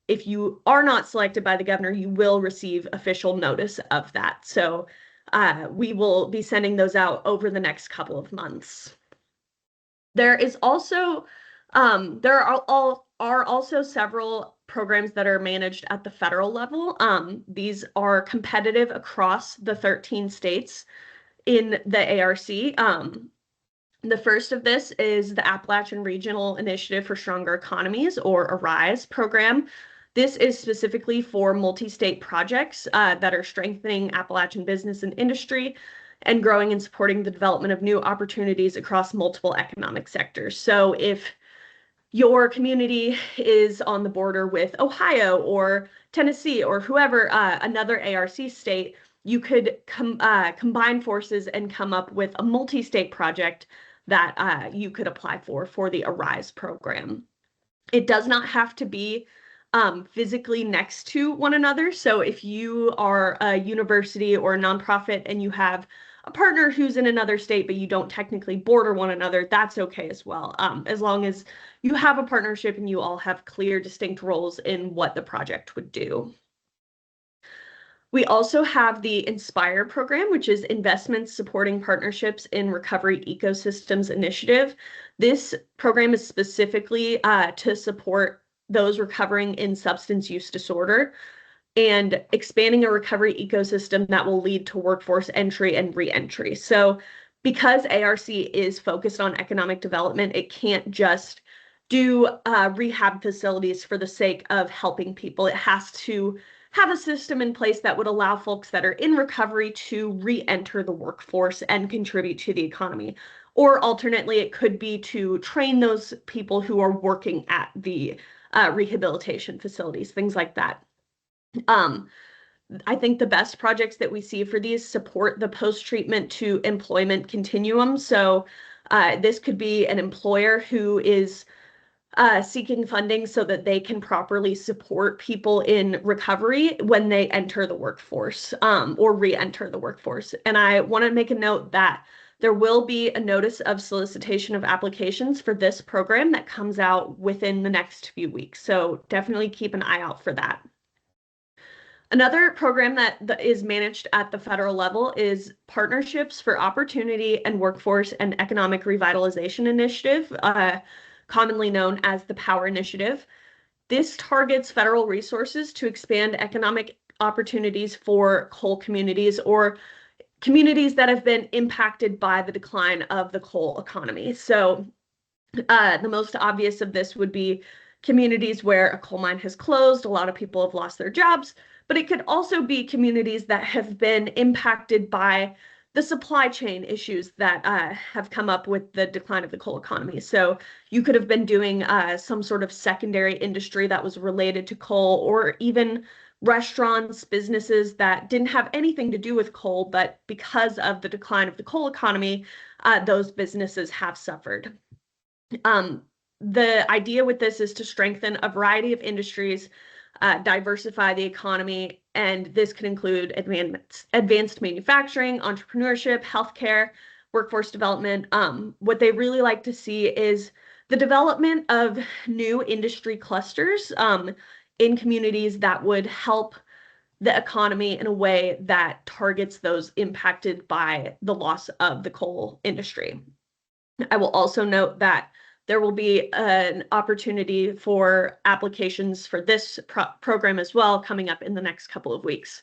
If you are not selected by the governor, you will receive official notice of that. So we will be sending those out over the next couple of months. There is also, there are also several programs that are managed at the federal level. These are competitive across the 13 states in the ARC. The first of this is the Appalachian Regional Initiative for Stronger Economies, or ARISE program. This is specifically for multi-state projects that are strengthening Appalachian business and industry and growing and supporting the development of new opportunities across multiple economic sectors. So if your community is on the border with Ohio or Tennessee or whoever, another ARC state, you could combine forces and come up with a multi-state project that you could apply for the ARISE program. It does not have to be physically next to one another. So if you are a university or a nonprofit and you have a partner who's in another state, but you don't technically border one another, that's okay as well. As long as you have a partnership and you all have clear, distinct roles in what the project would do. We also have the INSPIRE program, which is Investments Supporting Partnerships in Recovery Ecosystems Initiative. This program is specifically to support those recovering in substance use disorder and expanding a recovery ecosystem that will lead to workforce entry and re-entry. So because ARC is focused on economic development, it can't just do rehab facilities for the sake of helping people. It has to have a system in place that would allow folks that are in recovery to re-enter the workforce and contribute to the economy. Or alternately, it could be to train those people who are working at the rehabilitation facilities, things like that. I think the best projects that we see for these support the post-treatment to employment continuum. So this could be an employer who is seeking funding so that they can properly support people in recovery when they enter the workforce or re-enter the workforce. And I want to make a note that there will be a notice of solicitation of applications for this program that comes out within the next few weeks. So definitely keep an eye out for that. Another program that is managed at the federal level is Partnerships for Opportunity and Workforce and Economic Revitalization Initiative, commonly known as the POWER Initiative. This targets federal resources to expand economic opportunities for coal communities or communities that have been impacted by the decline of the coal economy. So the most obvious of this would be communities where a coal mine has closed, a lot of people have lost their jobs, but it could also be communities that have been impacted by the supply chain issues that have come up with the decline of the coal economy. So you could have been doing some sort of secondary industry that was related to coal, or even restaurants, businesses that didn't have anything to do with coal, but because of the decline of the coal economy, those businesses have suffered. The idea with this is to strengthen a variety of industries, diversify the economy, and this could include advanced manufacturing, entrepreneurship, healthcare, workforce development. What they really like to see is the development of new industry clusters in communities that would help the economy in a way that targets those impacted by the loss of the coal industry. I will also note that there will be an opportunity for applications for this program as well coming up in the next couple of weeks.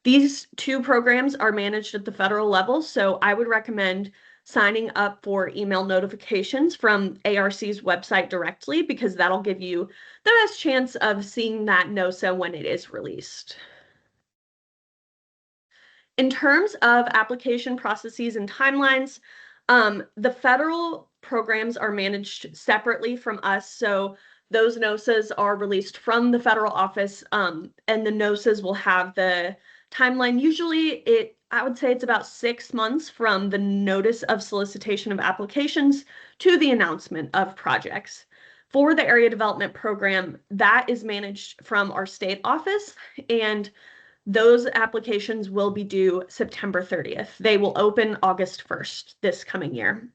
These two programs are managed at the federal level, so I would recommend signing up for email notifications from ARC's website directly, because that'll give you the best chance of seeing that NOSA when it is released. In terms of application processes and timelines, the federal programs are managed separately from us. So those NOSAs are released from the federal office, and the NOSAs will have the timeline. Usually I would say it's about 6 months from the notice of solicitation of applications to the announcement of projects. For the area development program, that is managed from our state office, and those applications will be due September 30th. They will open August 1st this coming year.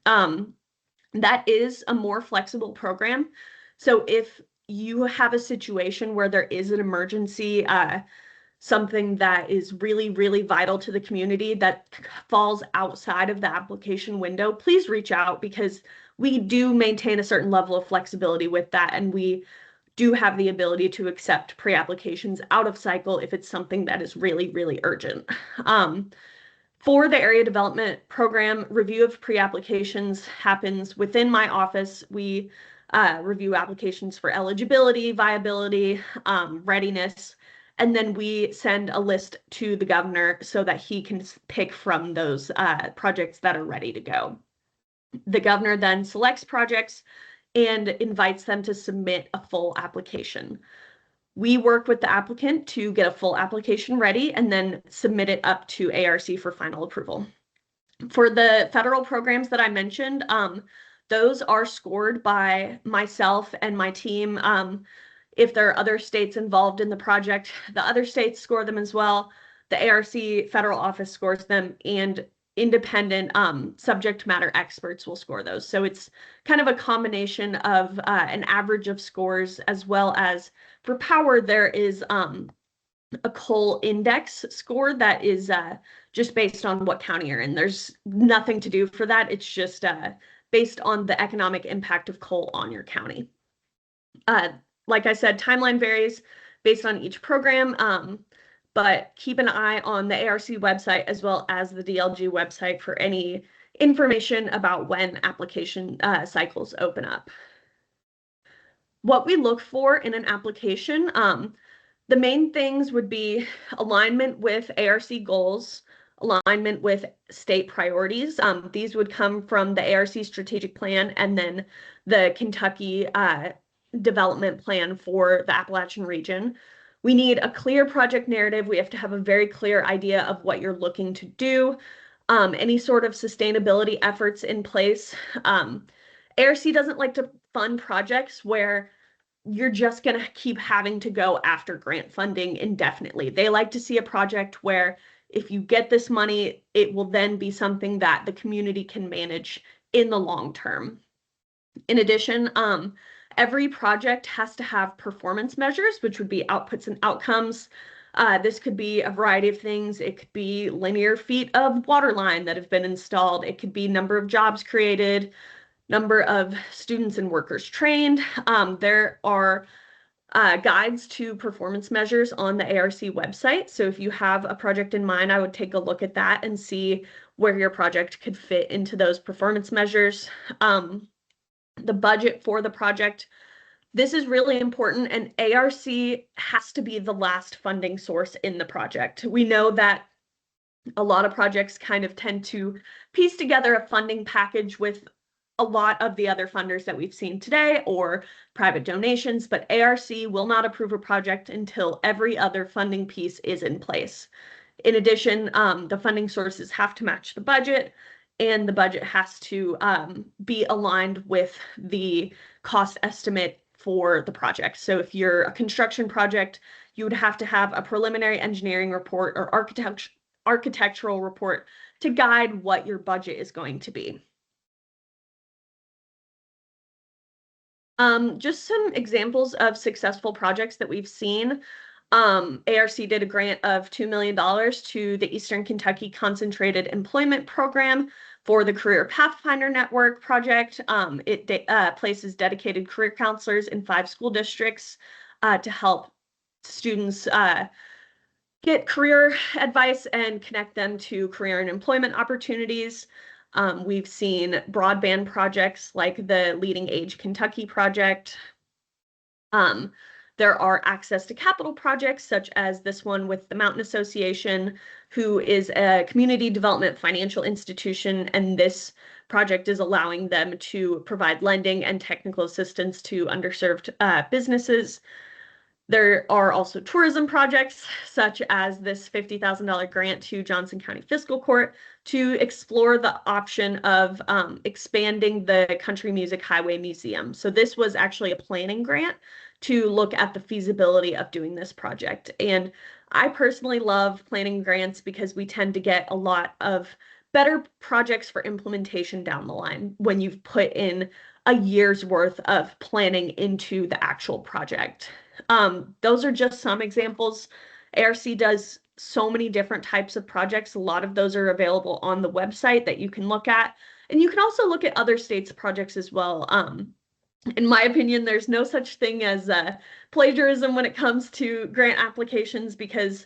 That is a more flexible program. So if you have a situation where there is an emergency, something that is really, really vital to the community that falls outside of the application window, please reach out, because we do maintain a certain level of flexibility with that, and we do have the ability to accept pre-applications out of cycle if it's something that is really, really urgent. For the area development program, review of pre-applications happens within my office. We review applications for eligibility, viability, readiness, and then we send a list to the governor so that he can pick from those projects that are ready to go. The governor then selects projects and invites them to submit a full application. We work with the applicant to get a full application ready and then submit it up to ARC for final approval. For the federal programs that I mentioned, those are scored by myself and my team. If there are other states involved in the project, the other states score them as well. The ARC federal office scores them, and independent subject matter experts will score those. So it's kind of a combination of an average of scores, as well as for power, there is a coal index score that is just based on what county you're in. There's nothing to do for that. It's just based on the economic impact of coal on your county. Like I said, timeline varies based on each program, but keep an eye on the ARC website as well as the DLG website for any information about when application cycles open up. What we look for in an application, the main things would be alignment with ARC goals, alignment with state priorities. These would come from the ARC strategic plan and then the Kentucky development plan for the Appalachian region. We need a clear project narrative. We have to have a very clear idea of what you're looking to do. Any sort of sustainability efforts in place. ARC doesn't like to fund projects where you're just going to keep having to go after grant funding indefinitely. They like to see a project where if you get this money, it will then be something that the community can manage in the long term. In addition, every project has to have performance measures, which would be outputs and outcomes. This could be a variety of things. It could be linear feet of water line that have been installed. It could be number of jobs created, number of students and workers trained. There are guides to performance measures on the ARC website. So if you have a project in mind, I would take a look at that and see where your project could fit into those performance measures. The budget for the project, this is really important, and ARC has to be the last funding source in the project. We know that a lot of projects kind of tend to piece together a funding package with a lot of the other funders that we've seen today or private donations, but ARC will not approve a project until every other funding piece is in place. In addition, the funding sources have to match the budget, and the budget has to be aligned with the cost estimate for the project. So if you're a construction project, you would have to have a preliminary engineering report or architectural report to guide what your budget is going to be. Just some examples of successful projects that we've seen. ARC did a grant of $2 million to the Eastern Kentucky Concentrated Employment Program for the Career Pathfinder Network project. It places dedicated career counselors in 5 school districts to help students get career advice and connect them to career and employment opportunities. We've seen broadband projects like the Leading Age Kentucky project. There are access to capital projects such as this one with the Mountain Association, who is a community development financial institution, and this project is allowing them to provide lending and technical assistance to underserved businesses. There are also tourism projects, such as this $50,000 grant to Johnson County Fiscal Court to explore the option of expanding the Country Music Highway Museum. So this was actually a planning grant to look at the feasibility of doing this project. And I personally love planning grants because we tend to get a lot of better projects for implementation down the line when you've put in a year's worth of planning into the actual project. Those are just some examples. ARC does so many different types of projects. A lot of those are available on the website that you can look at. And you can also look at other states' projects as well. In my opinion, there's no such thing as plagiarism when it comes to grant applications, because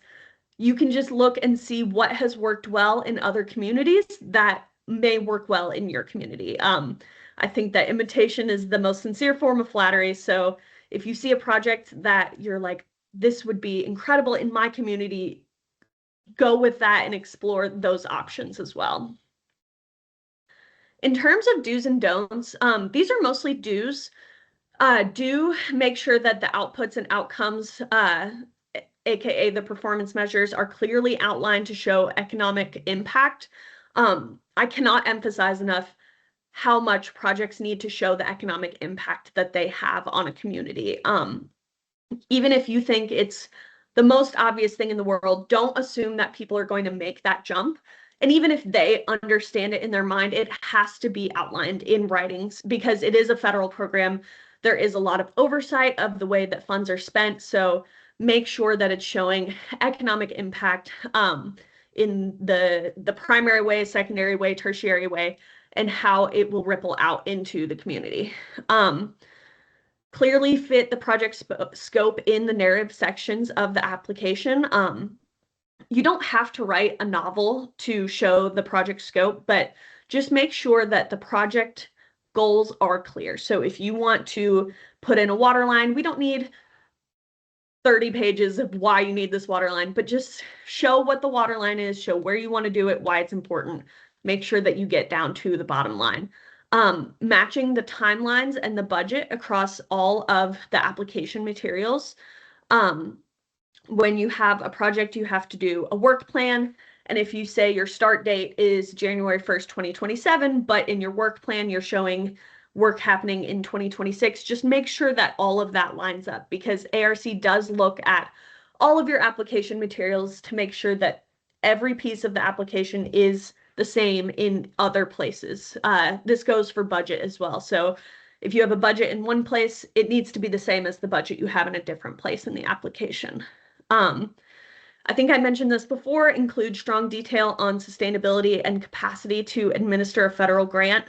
you can just look and see what has worked well in other communities that may work well in your community. I think that imitation is the most sincere form of flattery. So if you see a project that you're like, this would be incredible in my community, go with that and explore those options as well. In terms of do's and don'ts, these are mostly do's. Do make sure that the outputs and outcomes, aka the performance measures, are clearly outlined to show economic impact. I cannot emphasize enough how much projects need to show the economic impact that they have on a community. Even if you think it's the most obvious thing in the world, don't assume that people are going to make that jump. And even if they understand it in their mind, it has to be outlined in writings because it is a federal program. There is a lot of oversight of the way that funds are spent. So make sure that it's showing economic impact in the primary way, secondary way, tertiary way, and how it will ripple out into the community. Clearly fit the project scope in the narrative sections of the application. You don't have to write a novel to show the project scope, but just make sure that the project goals are clear. So if you want to put in a water line, we don't need 30 pages of why you need this water line, but just show what the water line is, show where you want to do it, why it's important. Make sure that you get down to the bottom line. Matching the timelines and the budget across all of the application materials. When you have a project, you have to do a work plan. And if you say your start date is January 1st, 2027, but in your work plan, you're showing work happening in 2026, just make sure that all of that lines up because ARC does look at all of your application materials to make sure that every piece of the application is the same in other places. This goes for budget as well. So if you have a budget in one place, it needs to be the same as the budget you have in a different place in the application. I think I mentioned this before, include strong detail on sustainability and capacity to administer a federal grant.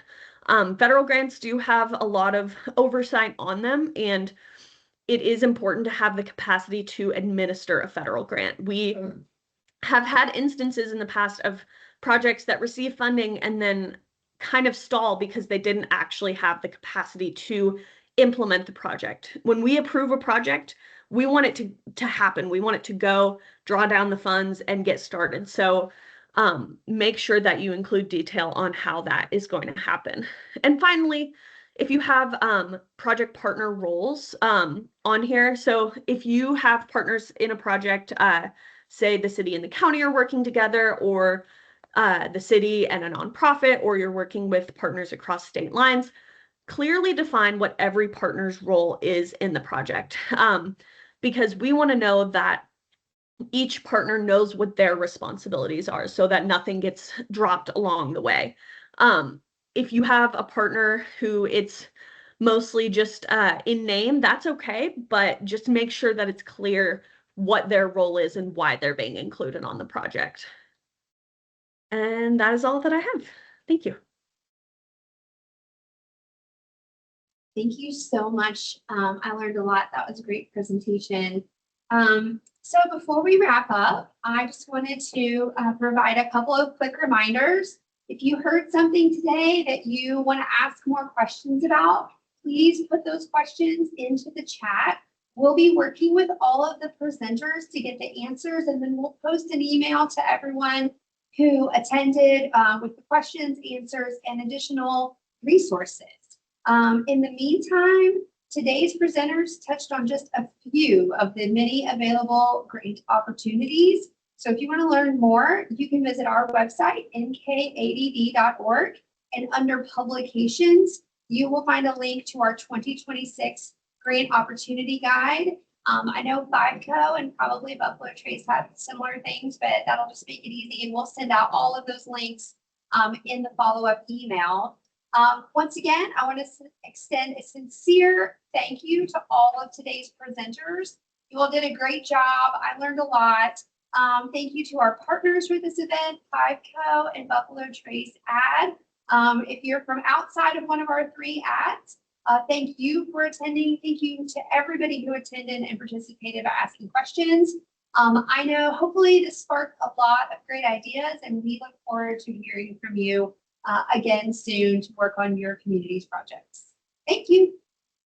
Federal grants do have a lot of oversight on them, and it is important to have the capacity to administer a federal grant. We have had instances in the past of projects that receive funding and then kind of stall because they didn't actually have the capacity to implement the project. When we approve a project, we want it to happen. We want it to go, draw down the funds, and get started. So make sure that you include detail on how that is going to happen. And finally, if you have project partner roles on here, so if you have partners in a project, say the city and the county are working together, or the city and a nonprofit, or you're working with partners across state lines, clearly define what every partner's role is in the project. Because we want to know that each partner knows what their responsibilities are so that nothing gets dropped along the way. If you have a partner who it's mostly just in name, that's okay, but just make sure that it's clear what their role is and why they're being included on the project. And that is all that I have. Thank you. Thank you so much. I learned a lot. That was a great presentation. So before we wrap up, I just wanted to provide a couple of quick reminders. If you heard something today that you want to ask more questions about, please put those questions into the chat. We'll be working with all of the presenters to get the answers, and then we'll post an email to everyone who attended with the questions, answers, and additional resources. In the meantime, today's presenters touched on just a few of the many available grant opportunities. So if you want to learn more, you can visit our website, nkadd.org, and under publications, you will find a link to our 2026 Grant Opportunity Guide. I know FiveCo and probably Buffalo Trace have similar things, but that'll just make it easy, and we'll send out all of those links in the follow-up email. Once again, I want to extend a sincere thank you to all of today's presenters. You all did a great job. I learned a lot. Thank you to our partners for this event, FiveCo and Buffalo Trace Ad. If you're from outside of one of our 3 ads, thank you for attending. Thank you to everybody who attended and participated by asking questions. I know hopefully this sparked a lot of great ideas, and we look forward to hearing from you again soon to work on your community's projects. Thank you.